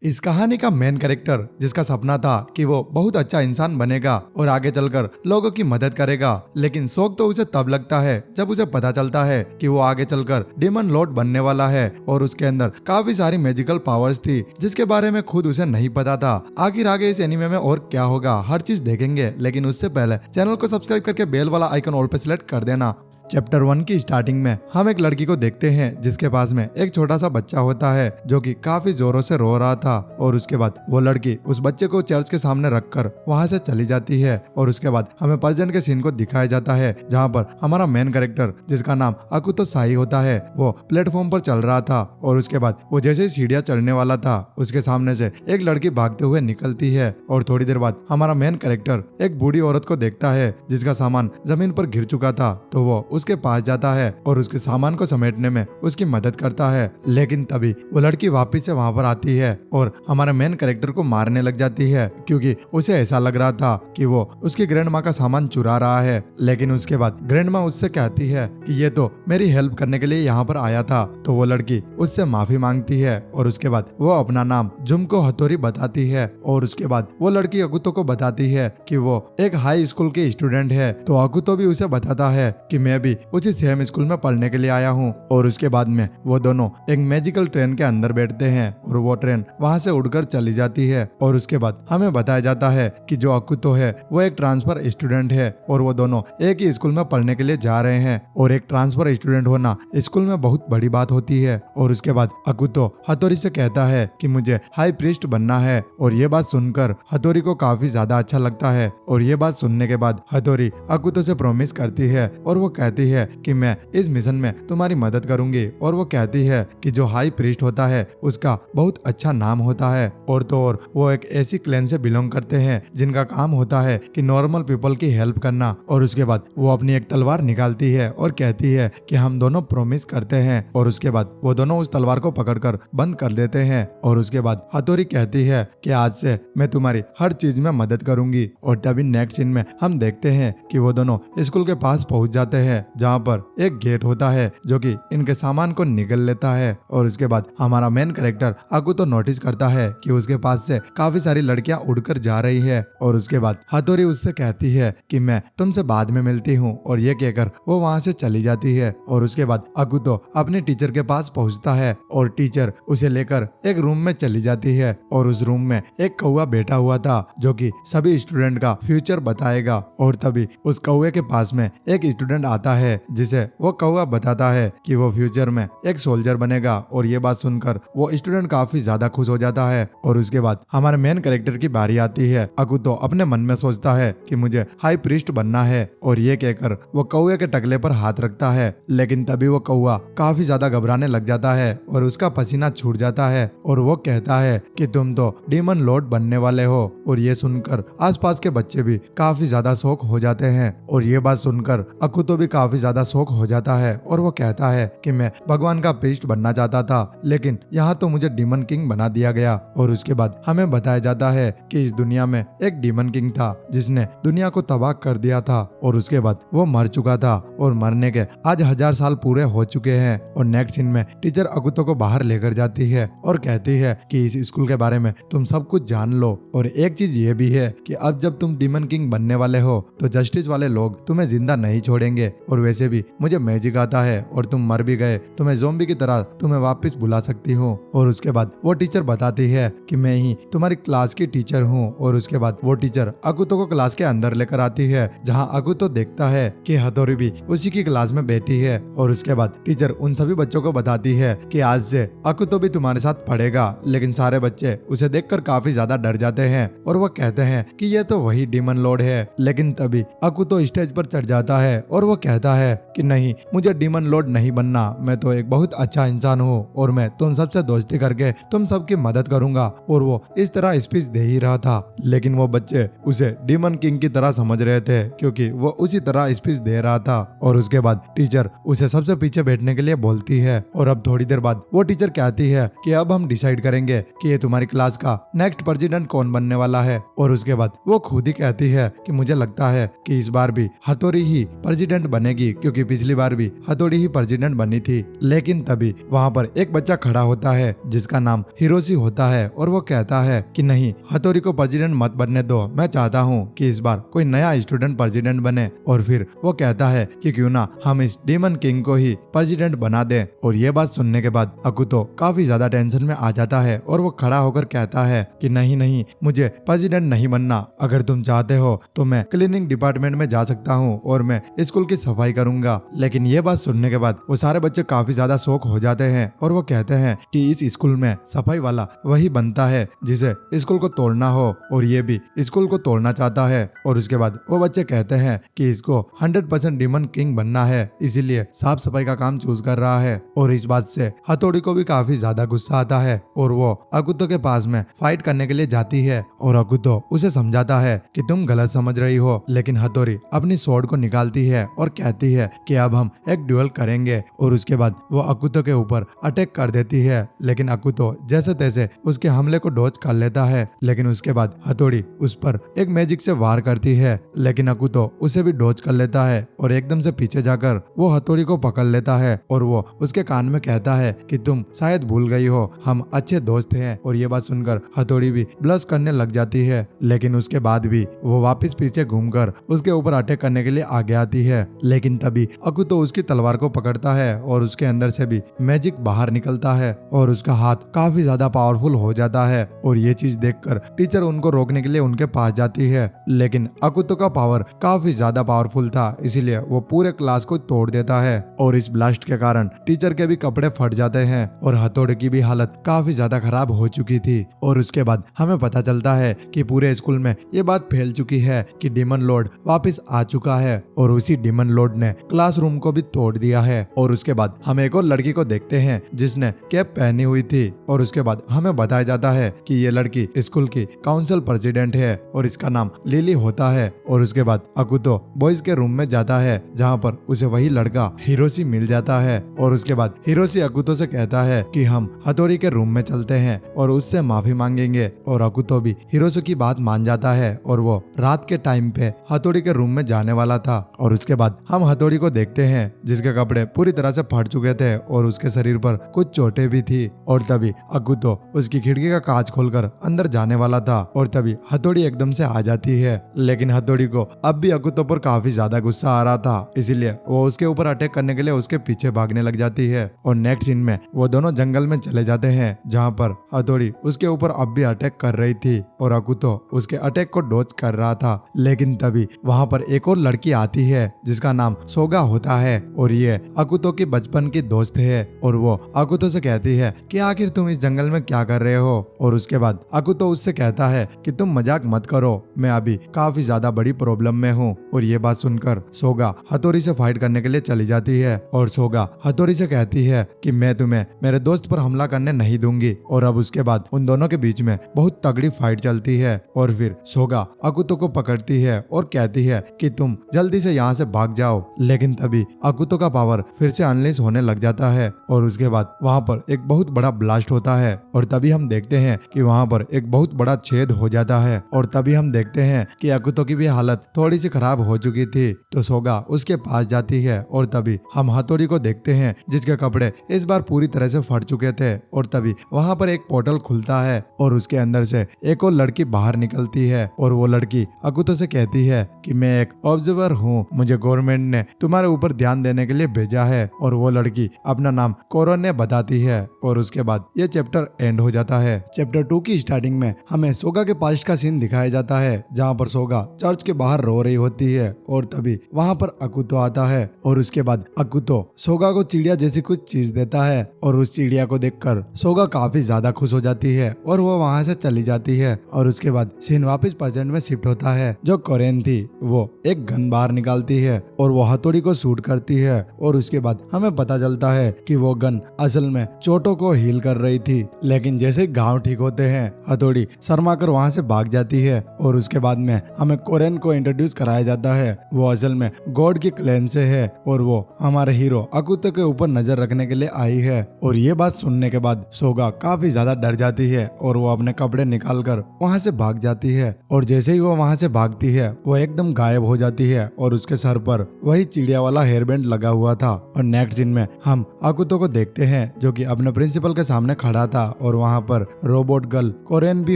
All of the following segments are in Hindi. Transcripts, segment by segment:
इस कहानी का मेन कैरेक्टर जिसका सपना था कि वो बहुत अच्छा इंसान बनेगा और आगे चलकर लोगों की मदद करेगा, लेकिन शौक तो उसे तब लगता है जब उसे पता चलता है कि वो आगे चलकर डीमन लॉर्ड बनने वाला है और उसके अंदर काफी सारी मैजिकल पावर्स थी जिसके बारे में खुद उसे नहीं पता था। आखिर आगे इस एनीमे में और क्या होगा हर चीज देखेंगे, लेकिन उससे पहले चैनल को सब्सक्राइब करके बेल वाला आइकन ऑल पे सिलेक्ट कर देना। चैप्टर 1 की स्टार्टिंग में हम एक लड़की को देखते हैं जिसके पास में एक छोटा सा बच्चा होता है जो कि काफी जोरों से रो रहा था और उसके बाद वो लड़की उस बच्चे को चर्च के सामने रखकर वहां से चली जाती है और उसके बाद हमें प्रेजेंट के सीन को दिखाया जाता है जहां पर हमारा मेन कैरेक्टर जिसका नाम अकुतो साई होता है वो प्लेटफॉर्म पर चल रहा था और उसके बाद वो जैसे ही सीढ़ियां चढ़ने वाला था उसके सामने से एक लड़की भागते हुए निकलती है और थोड़ी देर बाद हमारा मेन कैरेक्टर एक बूढ़ी औरत को देखता है जिसका सामान जमीन पर गिर चुका था, तो वो उसके पास जाता है और उसके सामान को समेटने में उसकी मदद करता है। लेकिन तभी वो लड़की वापस से वहां पर आती है और हमारे मेन कैरेक्टर को मारने लग जाती है क्योंकि उसे ऐसा लग रहा था कि वो उसकी ग्रैंड माँ का सामान चुरा रहा है। लेकिन उसके बाद ग्रैंड माँ उससे कहती है कि ये तो मेरी हेल्प करने के लिए यहाँ पर आया था, तो वो लड़की उससे माफी मांगती है और उसके बाद वो अपना नाम जुमको हथौरी बताती है और उसके बाद वो लड़की अकुतो को बताती है कि वो एक हाई स्कूल की स्टूडेंट है, तो अकुतो भी उसे बताता है कि मैं भी उसी सेम स्कूल में पढ़ने के लिए आया हूँ। और उसके बाद में वो दोनों एक मैजिकल ट्रेन के अंदर बैठते हैं और वो ट्रेन वहाँ से उड़कर चली जाती है और उसके बाद हमें बताया जाता है कि जो अकुतो है वो एक ट्रांसफर स्टूडेंट है और वो दोनों एक ही स्कूल में पढ़ने के लिए जा रहे हैं और एक ट्रांसफर स्टूडेंट होना स्कूल में बहुत बड़ी बात होती है। और उसके बाद अकुतो हथौरी से कहता है कि मुझे हाई प्रीस्ट बनना है और ये बात सुनकर हथौरी को काफी ज्यादा अच्छा लगता है और ये बात सुनने के बाद हथौरी अकुतो से प्रॉमिस करती है और वो कहती है कि मैं इस मिशन में तुम्हारी मदद करूंगी। और वो कहती है कि जो हाई प्रीस्ट होता है उसका बहुत अच्छा नाम होता है और तो और वो एक ऐसी क्लैन से बिलोंग करते हैं जिनका काम होता है कि नॉर्मल पीपल की हेल्प करना। और उसके बाद वो अपनी एक तलवार निकालती है और कहती है कि हम दोनों प्रॉमिस करते हैं और उसके बाद वो दोनों उस तलवार को पकड़कर बंद कर देते हैं। और उसके बाद हथौरी कहती है कि आज से मैं तुम्हारी हर चीज में मदद करूंगी। और तभी नेक्स्ट सीन में हम देखते हैं कि वो दोनों स्कूल के पास पहुंच जाते हैं जहाँ पर एक गेट होता है जो कि इनके सामान को निगल लेता है। और उसके बाद हमारा मेन कैरेक्टर अकुतो नोटिस करता है कि उसके पास से काफी सारी लड़कियां उड़कर जा रही है और उसके बाद हथौरी उससे कहती है कि मैं तुमसे बाद में मिलती हूँ और ये कहकर वो वहाँ से चली जाती है। और उसके बाद अकुतो अपने टीचर के पास पहुँचता है और टीचर उसे लेकर एक रूम में चली जाती है और उस रूम में एक कौवा बैठा हुआ था जो कि सभी स्टूडेंट का फ्यूचर बताएगा। और तभी उस कौवे के पास में एक स्टूडेंट आता है जिसे वो कौवा बताता है कि वो फ्यूचर में एक सोल्जर बनेगा और ये बात सुनकर वो स्टूडेंट काफी ज्यादा खुश हो जाता है। और उसके बाद हमारे मेन कैरेक्टर की बारी आती है। अकुतो अपने मन में सोचता है कि मुझे हाई प्रीस्ट बनना है और ये कहकर वो कौवे के टकले पर हाथ रखता है, लेकिन तभी वो कौवा काफी ज्यादा घबराने लग जाता है और उसका पसीना छूट जाता है और वो कहता है कि तुम तो डीमन लॉर्ड बनने वाले हो। और ये सुनकर आसपास के बच्चे भी काफी ज्यादा शौक हो जाते हैं और ये बात सुनकर अकुतो भी काफी ज्यादा शौक हो जाता है और वो कहता है कि मैं भगवान का प्रीस्ट बनना चाहता था, लेकिन यहाँ तो मुझे डीमन किंग बना दिया गया। और उसके बाद हमें बताया जाता है कि इस दुनिया में एक डीमन किंग था जिसने दुनिया को तबाह कर दिया था और उसके बाद वो मर चुका था और मरने के आज 1000 साल पूरे हो चुके हैं। और नेक्स्ट सीन में टीचर अकुतो को बाहर लेकर जाती है और कहती है कि इस स्कूल के बारे में तुम सब कुछ जान लो और एक चीज ये भी है कि अब जब तुम डीमन किंग बनने वाले हो तो जस्टिस वाले लोग तुम्हें जिंदा नहीं छोड़ेंगे और वैसे भी मुझे मैजिक आता है और तुम मर भी गए तो मैं ज़ॉम्बी की तरह तुम्हें वापस बुला सकती हूँ। और उसके बाद वो टीचर बताती है कि मैं ही तुम्हारी क्लास की टीचर हूँ। और उसके बाद वो टीचर अकुतो को क्लास के अंदर लेकर आती है जहाँ अकुतो देखता है कि हथौरी भी उसी की क्लास में बैठी है। और उसके बाद टीचर उन सभी बच्चों को बताती है कि आज से अकुतो भी तुम्हारे साथ पढ़ेगा, लेकिन सारे बच्चे उसे देखकर काफी ज्यादा डर जाते हैं और वो कहते हैं कि ये तो वही डीमन लॉर्ड है। लेकिन तभी अकुतो स्टेज पर चढ़ जाता है और वो कहता है कि नहीं, मुझे डीमन लॉर्ड नहीं बनना, मैं तो एक बहुत अच्छा इंसान हूँ और मैं तुम सबसे दोस्ती करके तुम सबकी मदद करूंगा। और वो इस तरह स्पीच दे ही रहा था, लेकिन वो बच्चे उसे डीमन किंग की तरह समझ रहे थे क्योंकि वो उसी तरह स्पीच दे रहा था। और उसके बाद टीचर उसे सबसे पीछे बैठने के लिए बोलती है और अब थोड़ी देर बाद वो टीचर कहती है कि अब हम डिसाइड करेंगे कि ये तुम्हारी क्लास का नेक्स्ट प्रेसिडेंट कौन बनने वाला है। और उसके बाद वो खुद ही कहती है कि मुझे लगता है कि इस बार भी हथौरी ही प्रेसिडेंट बनेगी क्योंकि पिछली बार भी हथौड़ी ही प्रेसिडेंट बनी थी। लेकिन तभी वहाँ पर एक बच्चा खड़ा होता है जिसका नाम हिरोशी होता है और वो कहता है कि नहीं, हथौड़ी को प्रेसिडेंट मत बनने दो, मैं चाहता हूँ कि इस बार कोई नया स्टूडेंट प्रेसिडेंट बने। और फिर वो कहता है कि क्यों ना हम इस डीमन किंग को ही प्रेसिडेंट बना दें। और ये बात सुनने के बाद अकुतो काफी ज्यादा टेंशन में आ जाता है और वो खड़ा होकर कहता है कि नहीं नहीं, मुझे प्रेसिडेंट नहीं बनना। अगर तुम चाहते हो तो मैं क्लीनिंग डिपार्टमेंट में जा सकता हूँ और मैं स्कूल की सफाई करूंगा। लेकिन ये बात सुनने के बाद वो सारे बच्चे काफी ज्यादा शौक हो जाते हैं और वो कहते हैं कि इस स्कूल में सफाई वाला वही बनता है जिसे स्कूल को तोड़ना हो, और ये भी स्कूल को तोड़ना चाहता है। और उसके बाद वो बच्चे कहते हैं कि इसको 100% डीमन किंग बनना है, इसीलिए साफ सफाई का काम चूज कर रहा है। और इस बात से हथौड़ी को भी काफी ज्यादा गुस्सा आता है और वो अकुतो के पास में फाइट करने के लिए जाती है। और अकुतो उसे समझाता है कि तुम गलत समझ रही हो। लेकिन हथौड़ी अपनी स्वॉर्ड को निकालती है और कहती है कि अब हम एक ड्यूल करेंगे। और उसके बाद वो अकुतो के ऊपर अटैक कर देती है। लेकिन अकुतो जैसे तैसे उसके हमले को डॉज कर लेता है। लेकिन उसके बाद हथौड़ी उस पर एक मैजिक से वार करती है, लेकिन अकुतो उसे भी डॉज कर लेता है और एकदम से पीछे जाकर वो हथौड़ी को पकड़ लेता है और वो उसके कान में कहता है कि तुम शायद भूल गई हो, हम अच्छे दोस्त हैं। और ये बात सुनकर हथौड़ी भी ब्लश करने लग जाती है। लेकिन उसके बाद भी वो वापस पीछे घूमकर उसके ऊपर अटैक करने के लिए आगे आती है। लेकिन तभी अकुतो उसकी तलवार को पकड़ता है और उसके अंदर से भी मैजिक बाहर निकलता है और उसका हाथ काफी ज्यादा पावरफुल हो जाता है। और ये चीज देखकर टीचर उनको रोकने के लिए उनके पास जाती है। लेकिन अकुतो का पावर काफी ज्यादा पावरफुल था, इसीलिए वो पूरे क्लास को तोड़ देता है। और इस ब्लास्ट के कारण टीचर के भी कपड़े फट जाते हैं और हथौड़ी की भी हालत काफी ज्यादा खराब हो चुकी थी। और उसके बाद हमें पता चलता है कि पूरे स्कूल में ये बात फैल चुकी है कि डीमन लॉर्ड वापस आ चुका है और उसी डीमन लॉर्ड ने क्लासरूम को भी तोड़ दिया है। और उसके बाद हम एक और लड़की को देखते हैं जिसने कैप पहनी हुई थी। और उसके बाद हमें बताया जाता है कि ये लड़की स्कूल की काउंसिल प्रेसिडेंट है और इसका नाम लिली होता है। और उसके बाद अकुतो बॉयज के रूम में जाता है जहाँ पर उसे वही लड़का हिरोशी मिल जाता है। और उसके बाद हिरोशी अकुतो से कहता है कि हम हथौड़ी के रूम में चलते हैं और उससे माफी मांगेंगे। और अकुतो भी हिरोशी की बात मान जाता है और वो रात के टाइम पे हथौड़ी के रूम में जाने वाला था। और उसके बाद हम हथौड़ी को देखते हैं जिसके कपड़े पूरी तरह से फट चुके थे और उसके शरीर पर कुछ चोटें भी थी। और तभी अकुतो उसकी खिड़की का कांच खोलकर अंदर जाने वाला था और तभी हथौड़ी एकदम से आ जाती है। लेकिन हथौड़ी को अब भी अकुतो पर काफी ज्यादा गुस्सा आ रहा था, इसलिए वो उसके ऊपर अटैक करने के लिए उसके पीछे भागने लग जाती है। और नेक्स्ट सीन में वो दोनों जंगल में चले जाते हैं जहाँ पर हथौड़ी उसके ऊपर अब भी अटैक कर रही थी और अकुतो उसके अटैक को डॉज कर रहा था। लेकिन तभी वहाँ पर एक और लड़की आती है जिसका नाम सोगा होता है और ये अकुतो की बचपन की दोस्त है। और वो अकुतो से कहती है कि आखिर तुम इस जंगल में क्या कर रहे हो। और उसके बाद अकुतो उससे कहता है कि तुम मजाक मत करो, मैं अभी काफी ज्यादा बड़ी प्रॉब्लम में हूँ। और ये बात सुनकर सोगा हथौड़ी से फाइट करने के लिए चली जाती है और सोगा हथौड़ी से कहती है कि मैं तुम्हें मेरे दोस्त पर हमला करने नहीं दूंगी। और अब उसके बाद उन दोनों के बीच में बहुत तगड़ी फाइट चलती है और फिर सोगा अकुतो को पकड़ती है और कहती है कि तुम जल्दी से यहाँ से भाग जाओ। लेकिन तभी अकुतो का पावर फिर से अनलीश होने लग जाता है और उसके बाद वहाँ पर एक बहुत बड़ा ब्लास्ट होता है। और तभी हम देखते हैं कि वहाँ पर एक बहुत बड़ा छेद हो जाता है। और तभी हम देखते हैं कि अकुतो की भी हालत थोड़ी सी खराब हो चुकी थी, तो सोगा उसके पास जाती है। और तभी हम हथौड़ी को देखते हैं जिसके कपड़े इस बार पूरी तरह से फट चुके थे। और तभी वहाँ पर एक पोर्टल खुलता है और उसके अंदर से एक और लड़की बाहर निकलती है और वो लड़की अकुतो से कहती है कि मैं एक ऑब्जर्वर हूँ, मुझे गवर्नमेंट ने तुम्हारे ऊपर ध्यान देने के लिए भेजा है। और वो लड़की अपना नाम कोरो ने बताती है। और उसके बाद ये चैप्टर एंड हो जाता है। चैप्टर 2 की स्टार्टिंग में हमें सोगा के पास्ट का सीन दिखाया जाता है जहाँ पर सोगा चर्च के बाहर रो रही होती है और तभी वहाँ पर अकुतो आता है। और उसके बाद अकुतो सोगा को चिड़िया जैसी कुछ चीज देता है और उस चिड़िया को देखकर सोगा काफी ज्यादा खुश हो जाती है और वो वहाँ से चली जाती है। और उसके बाद सीन वापस प्रेजेंट में शिफ्ट होता है। जो कोरेन थी वो एक गन बाहर निकालती है और वो हथौड़ी को शूट करती है। और उसके बाद हमें पता चलता है कि वो गन असल में चोटों को हील कर रही थी। लेकिन जैसे घाव ठीक होते हैं हथौड़ी शर्मा कर वहाँ से भाग जाती है। और उसके बाद में हमें कोरेन को इंट्रोड्यूस कराया जाता है। वो असल में गॉड की क्लैन से है और वो हमारे हीरो अकुतो के ऊपर नजर रखने के लिए आई है। और ये बात सुनने के बाद सोगा काफी ज्यादा डर जाती है और वो अपने कपड़े निकाल कर वहाँ से भाग जाती है। और जैसे ही वो वहाँ से भागती है वो एकदम गायब हो जाती है और उसके सर पर वही चिड़िया वाला हेयर बैंड लगा हुआ था। और नेक्स्ट सीन में हम आकुतो को देखते हैं जो कि अपने प्रिंसिपल के सामने खड़ा था और वहाँ पर रोबोट गर्ल कोरेन भी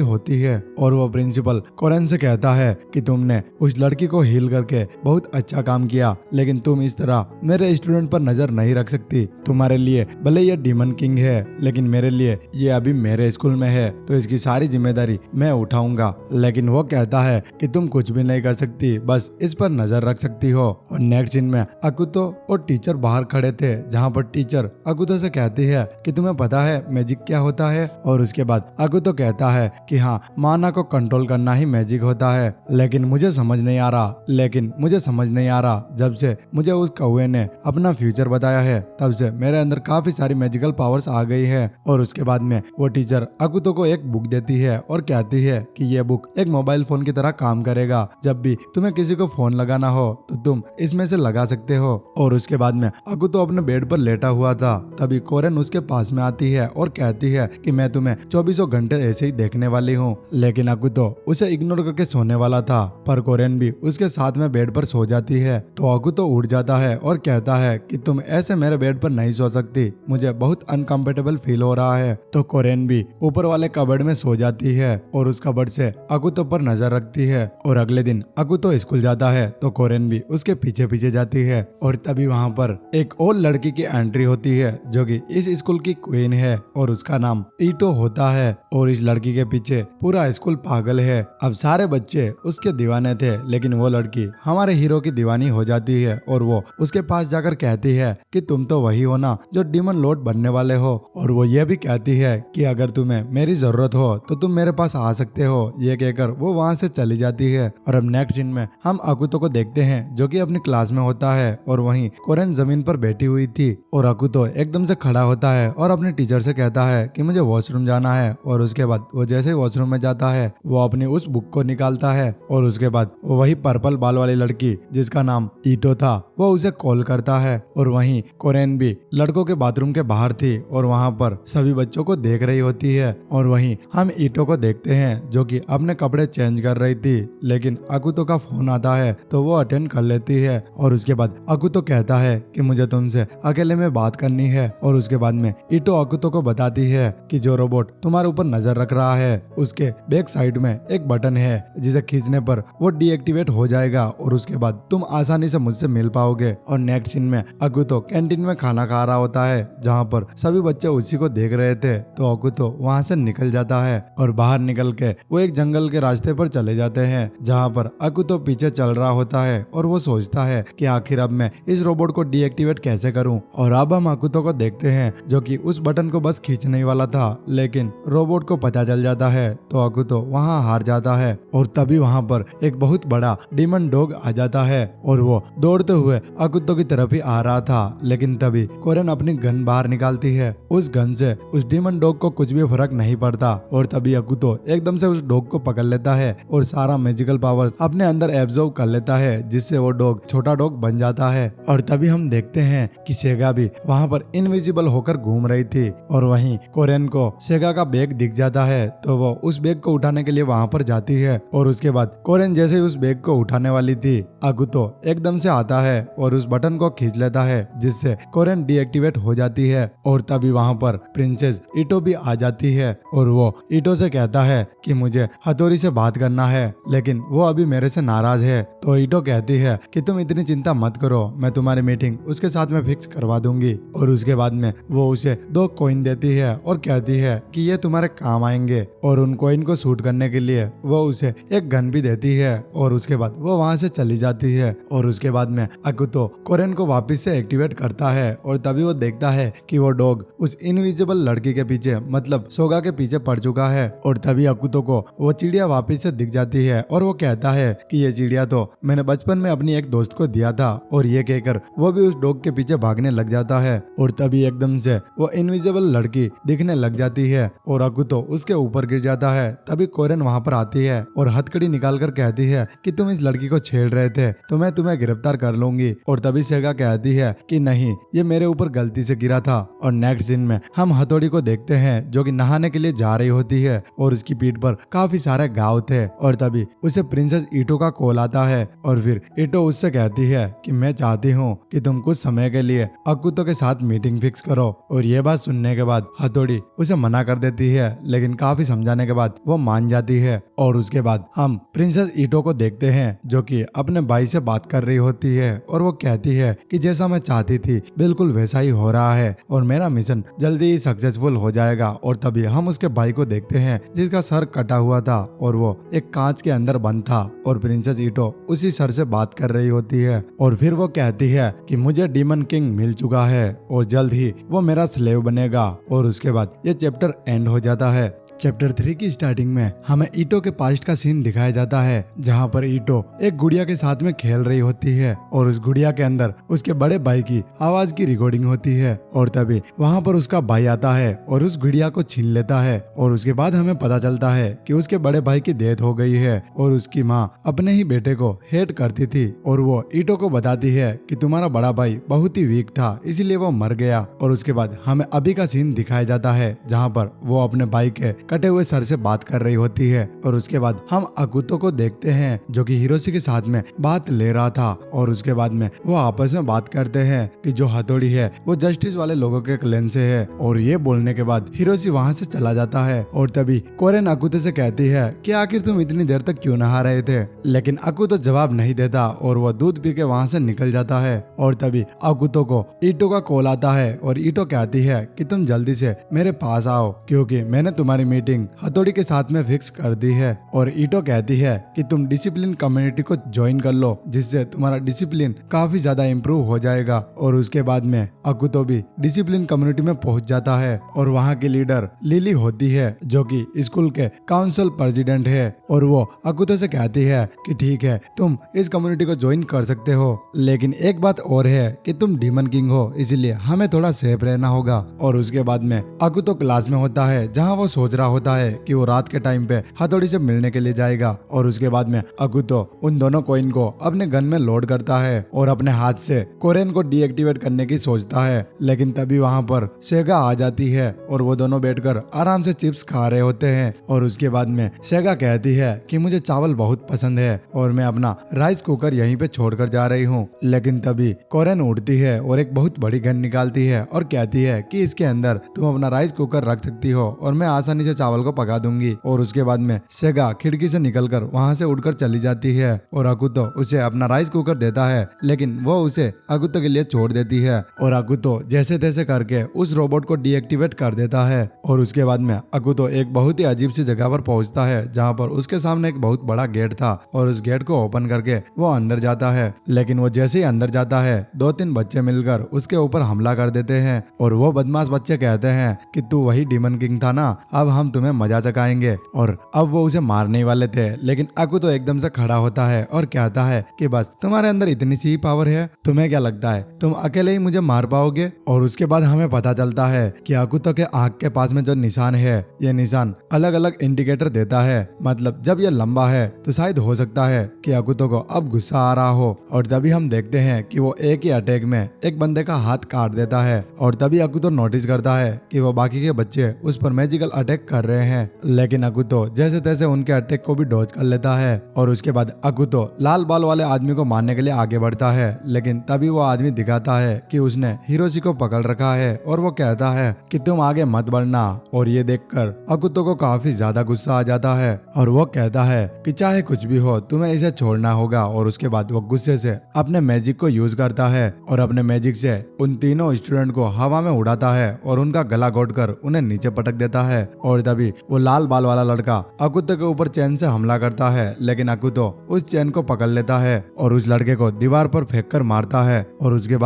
होती है। और वो प्रिंसिपल कोरेन से कहता है कि तुमने उस लड़की को हील करके बहुत अच्छा काम किया, लेकिन तुम इस तरह मेरे स्टूडेंट पर नजर नहीं रख सकती। तुम्हारे लिए भले ये डीमन किंग है, लेकिन मेरे लिए ये अभी मेरे स्कूल में है, तो इसकी सारी जिम्मेदारी मैं उठाऊंगा। लेकिन वो कहता है कि तुम कुछ भी नहीं कर सकती, बस इस पर नजर रख सकती हो। और नेक्स्ट सीन में आकुतो और टीचर बाहर खड़े थे, जहाँ पर टीचर आकुतो से कहती है कि तुम्हें पता है मैजिक क्या होता है। और उसके बाद आकुतो कहता है कि हाँ, माना को कंट्रोल करना ही मैजिक होता है, लेकिन मुझे समझ नहीं आ रहा जब से मुझे उस कौवे ने अपना फ्यूचर बताया है, तब से मेरे अंदर काफी सारी मैजिकल पावर्स आ गई है। और उसके बाद में वो टीचर आकुतो को एक बुक देती है और कहती है कि ये बुक एक मोबाइल फोन की तरह काम करेगा। जब भी तुम्हें किसी को फोन लगाना हो तो तुम इसमें से लगा सकते हो। और उसके बाद में आकुतो अपने बेड पर लेटा हुआ था, तभी कोरेन उसके पास में आती है और कहती है कि मैं तुम्हें 24 घंटे ऐसे ही देखने वाली हूँ। लेकिन आकुतो उसे इग्नोर करके सोने वाला था, पर कोरेन भी उसके साथ में बेड पर सो जाती है। तो आकुतो उठ जाता है और कहता है कि तुम ऐसे मेरे बेड पर नहीं सो सकती, मुझे बहुत अनकंफर्टेबल फील हो रहा है। तो कोरेन भी ऊपर वाले कबर्ड में सो जाती है और उस कबर्ड से आकुतो पर नजर रखती है। और अगले दिन आकुतो स्कूल जाता है तो कोरेन भी उसके पीछे पीछे जाती है। और तभी वहाँ पर एक और लड़की की एंट्री होती है जो कि इस स्कूल की क्वीन है और उसका नाम ईटो होता है। और इस लड़की के पीछे पूरा स्कूल पागल है। अब सारे बच्चे उसके दीवाने थे, लेकिन वो लड़की हमारे हीरो की दीवानी हो जाती है और वो उसके पास जाकर कहती है कि तुम तो वही हो ना जो डीमन लॉर्ड बनने वाले हो। और वो ये भी कहती है कि अगर तुम्हें मेरी जरूरत हो तो तुम मेरे पास आ सकते हो। ये कहकर वो वहाँ से चली जाती है। और अब नेक्स्ट सीन में हम आकुतो को देखते हैं जो कि अपनी क्लास में होता है और वहीं कोरेन जमीन पर बैठी हुई थी। और आकुतो एकदम से खड़ा होता है और अपने टीचर से कहता है कि मुझे वॉशरूम जाना है। और उसके बाद वो जैसे ही वॉशरूम में जाता है वो अपनी उस बुक को निकालता है और उसके बाद वो वही पर्पल बाल वाली लड़की जिसका नाम ईटो था वो उसे कॉल करता है। और वहीं कोरेन भी लड़कों के बाथरूम के बाहर थी और वहाँ पर सभी बच्चों को देख रही होती है। और वहीं हम ईटो को देखते हैं जो कि अपने कपड़े चेंज कर रही थी, लेकिन आकुतो का फोन आता है तो वो अटेंड कर लेती है। और उसके बाद आकुतो कहता है कि मुझे तुमसे अकेले में बात करनी है। और उसके बाद में ईटो आकुतो को बताती है कि जो रोबोट तुम्हारे ऊपर नजर रख रहा है उसके बैक साइड में एक बटन है जिसे खींचने पर वो डीएक्टिवेट हो जाएगा और उसके बाद तुम आसानी से मुझसे मिल पाओगे। और नेक्स्ट सीन में आकुतो कैंटीन में खाना खा रहा होता है जहाँ पर सभी बच्चे उसी को देख रहे थे। तो आकुतो वहाँ से निकल जाता है और बाहर निकल के वो एक जंगल के रास्ते पर चले जाते हैं जहाँ पर आकुतो पीछे चल रहा होता है और वो सोचता है कि आखिर अब मैं इस रोबोट को डीएक्टिवेट कैसे करूं। और अब हम आकुतो को देखते हैं जो कि उस बटन को बस खींचने ही वाला था, लेकिन रोबोट को पता चल जाता है तो आकुतो वहाँ हार जाता है। और तभी वहाँ पर एक बहुत बड़ा डीमन डॉग आ जाता है और वो दौड़ते हुए आकुतो की तरफ ही आ रहा था, लेकिन तभी कोरेन अपनी गन बाहर निकालती है। उस गन से उस डीमन डॉग को कुछ भी फर्क नहीं पड़ता और तभी आकुतो एकदम से उस डॉग को पकड़ लेता है और सारा मैजिकल पावर्स अपने अंदर एब्जॉर्ब कर लेता है, जिससे वो डॉग छोटा डॉग बन जाता है। और तभी हम देखते हैं कि सेगा भी वहाँ पर इनविजिबल होकर घूम रही थी और वहीं कोरेन को सेगा का बैग दिख जाता है तो वो उस बैग को उठाने के लिए वहाँ पर जाती है। और उसके बाद कोरेन जैसे ही उस बैग को उठाने वाली थी आकुतो एकदम से आता है और उस बटन को खींच लेता है, जिससे कोरेन डीएक्टिवेट हो जाती है। और तभी वहाँ पर प्रिंसेस ईटो भी आ जाती है और वो ईटो से कहता है कि मुझे हथौड़ी से बात करना है, लेकिन वो अभी मेरे से नाराज है। तो ईटो कहती है कि तुम इतनी चिंता मत करो, मैं तुम्हारी मीटिंग उसके साथ में फिक्स करवा दूंगी। और उसके बाद में वो उसे 2 कॉइन देती है और कहती है कि ये तुम्हारे काम आएंगे। और उन कॉइन को शूट करने के लिए वो उसे एक गन भी देती है और उसके बाद वो वहाँ से चली जाती है। और उसके बाद में आकुतो कोरेन को वापस से एक्टिवेट करता है और तभी वो देखता है कि वो डॉग उस इनविजिबल लड़की के पीछे मतलब सोगा के पीछे पड़ चुका है। और तभी आकुतो को वो चिड़िया वापस से दिख जाती है और वो कहता है कि ये चिड़िया तो मैंने बचपन में अपनी एक दोस्त को दिया था। और ये कहकर वो भी उस डॉग के पीछे भागने लग जाता है और तभी एकदम से वो इनविजिबल लड़की दिखने लग जाती है और आकुतो उसके ऊपर गिर जाता है। तभी कोरेन वहाँ पर आती है और हथकड़ी निकाल कर कहती है कि तुम इस लड़की को छेड़ रहे थे तो मैं तुम्हें गिरफ्तार कर लूंगी। और तभी सेगा कहती है कि नहीं, ये मेरे ऊपर गलती से गिरा था। और नेक्स्ट सीन में हम हथौड़ी को देखते हैं जो कि नहाने के लिए जा रही होती है और उसकी पीठ पर काफी सारे घाव थे। और तभी उसे प्रिंसेस ईटो का कॉल आता है और फिर ईटो उससे कहती कहती है कि मैं चाहती हूँ कि तुम कुछ समय के लिए अकुतो के साथ मीटिंग फिक्स करो। और ये बात सुनने के बाद हथौड़ी उसे मना कर देती है, लेकिन काफी समझाने के बाद वो मान जाती है। और उसके बाद हम प्रिंसेस ईटो को देखते हैं जो कि अपने भाई से बात कर रही होती है और वो कहती है कि जैसा मैं चाहती थी बिल्कुल वैसा ही हो रहा है और मेरा मिशन जल्दी ही सक्सेसफुल हो जाएगा। और तभी हम उसके भाई को देखते हैं जिसका सर कटा हुआ था और वो एक कांच के अंदर बंद था और प्रिंसेस ईटो उसी सर से बात कर रही होती है। और फिर वो कहती है कि मुझे डीमन किंग मिल चुका है और जल्द ही वो मेरा स्लेव बनेगा। और उसके बाद ये चैप्टर एंड हो जाता है। चैप्टर 3 की स्टार्टिंग में हमें ईटो के पास्ट का सीन दिखाया जाता है जहाँ पर ईटो एक गुड़िया के साथ में खेल रही होती है और उस गुड़िया के अंदर उसके बड़े भाई की आवाज की रिकॉर्डिंग होती है। और तभी वहाँ पर उसका भाई आता है और उस गुड़िया को छीन लेता है। और उसके बाद हमें पता चलता है कि उसके बड़े भाई की डेथ हो गई है और उसकी माँ अपने ही बेटे को हेट करती थी और वो ईटो को बताती है कि तुम्हारा बड़ा भाई बहुत ही वीक था इसलिए वो मर गया। और उसके बाद हमें अभी का सीन दिखाया जाता है जहाँ पर वो अपने भाई के कटे हुए सर से बात कर रही होती है। और उसके बाद हम अकुतो को देखते हैं जो कि हिरोशी के साथ में बात ले रहा था। और उसके बाद में वो आपस में बात करते हैं कि जो हथौड़ी है वो जस्टिस वाले लोगों के क्लेन से है। और ये बोलने के बाद हिरोशी वहाँ से चला जाता है। और तभी कोरेन अकुतो से कहती है कि आखिर तुम इतनी देर तक क्यों नहा रहे थे, लेकिन अकुतो जवाब नहीं देता और वो दूध पी के वहाँ से निकल जाता है। और तभी अकुतो को ईटो का कॉल आता है और ईटो कहती है कि तुम जल्दी से मेरे पास आओ क्योंकि मैंने तुम्हारी मीटिंग हथौड़ी के साथ में फिक्स कर दी है। और ईटो कहती है कि तुम डिसिप्लिन कम्युनिटी को ज्वाइन कर लो जिससे तुम्हारा डिसिप्लिन काफी ज्यादा इम्प्रूव हो जाएगा। और उसके बाद में अकुतो भी डिसिप्लिन कम्युनिटी में पहुंच जाता है और वहाँ की लीडर लिली होती है जो कि स्कूल के काउंसिल प्रेसिडेंट है। और वो अकुतो से कहती है कि ठीक है तुम इस कम्युनिटी को ज्वाइन कर सकते हो, लेकिन एक बात और है कि तुम डीमन किंग हो इसलिए हमें थोड़ा सेफ रहना होगा। और उसके बाद में अकुतो क्लास में होता है जहाँ वो सोच रहा होता है कि वो रात के टाइम पे हथौड़ी से मिलने के लिए जाएगा। और उसके बाद में अकुतो उन दोनों कॉइन को अपने गन में लोड करता है और अपने हाथ से कोरेन को डीएक्टिवेट करने की सोचता है। लेकिन तभी वहाँ पर सेगा आ जाती है और वो दोनों बैठकर आराम से चिप्स खा रहे होते हैं। और उसके बाद में सेगा कहती है कि मुझे चावल बहुत पसंद है और मैं अपना राइस कुकर यहीं पे छोड़कर जा रही हूँ। लेकिन तभी कोरेन उठती है और एक बहुत बड़ी गन निकालती है और कहती है कि इसके अंदर तुम अपना राइस कुकर रख सकती हो और मैं आसानी से चावल को पका दूंगी। और उसके बाद में सेगा खिड़की से निकलकर वहाँ से उड़कर चली जाती है और अकुतो उसे अपना राइस कुकर देता है, लेकिन वो उसे अकुतो के लिए छोड़ देती है। और अकुतो जैसे तैसे करके उस रोबोट को डीएक्टिवेट कर देता है। और उसके बाद में अकुतो एक बहुत ही अजीब सी जगह पर पहुंचता है जहाँ पर उसके सामने एक बहुत बड़ा गेट था और उस गेट को ओपन करके वो अंदर जाता है। लेकिन वो जैसे ही अंदर जाता है 2-3 बच्चे मिलकर उसके ऊपर हमला कर देते हैं और वो बदमाश बच्चे कहते हैं कि तू वही डीमन किंग था ना, अब हम तुम्हें मजा चखाएंगे। और अब वो उसे मारने वाले थे, लेकिन अकुतो एकदम से खड़ा होता है और कहता है कि बस तुम्हारे अंदर इतनी सी ही पावर है, तुम्हें क्या लगता है तुम अकेले ही मुझे मार पाओगे। और उसके बाद हमें पता चलता है कि अकुतो के आंख के पास में जो निशान है ये निशान अलग अलग इंडिकेटर देता है, मतलब जब ये लंबा है तो शायद हो सकता है कि अकुतो को अब गुस्सा आ रहा हो। और तभी हम देखते हैं कि वो एक ही अटैक में एक बंदे का हाथ काट देता है। और तभी अकुतो नोटिस करता है कि वो बाकी के बच्चे उस पर मैजिकल अटैक कर रहे हैं, लेकिन अकुतो जैसे तैसे उनके अटैक को भी डॉज कर लेता है। और उसके बाद अकुतो लाल बाल वाले आदमी को मारने के लिए आगे बढ़ता है, लेकिन तभी वो आदमी दिखाता है कि उसने हिरोशी को पकड़ रखा है और वो कहता है कि तुम आगे मत बढ़ना। और ये देखकर अकुतो को काफी ज्यादा गुस्सा आ जाता है और वो कहता है कि चाहे कुछ भी हो तुम्हें इसे छोड़ना होगा। और उसके बाद वो गुस्से से अपने मैजिक को यूज करता है और अपने मैजिक से उन तीनों स्टूडेंट को हवा में उड़ाता है और उनका गला घोटकर उन्हें नीचे पटक देता है। और तभी वो लाल बाल वाला लड़का अकुतो के ऊपर चैन से हमला करता है, लेकिन अकुतो उस चैन को पकड़ लेता है और उस लड़के को दीवार पर फेंक कर मारता है। और उसके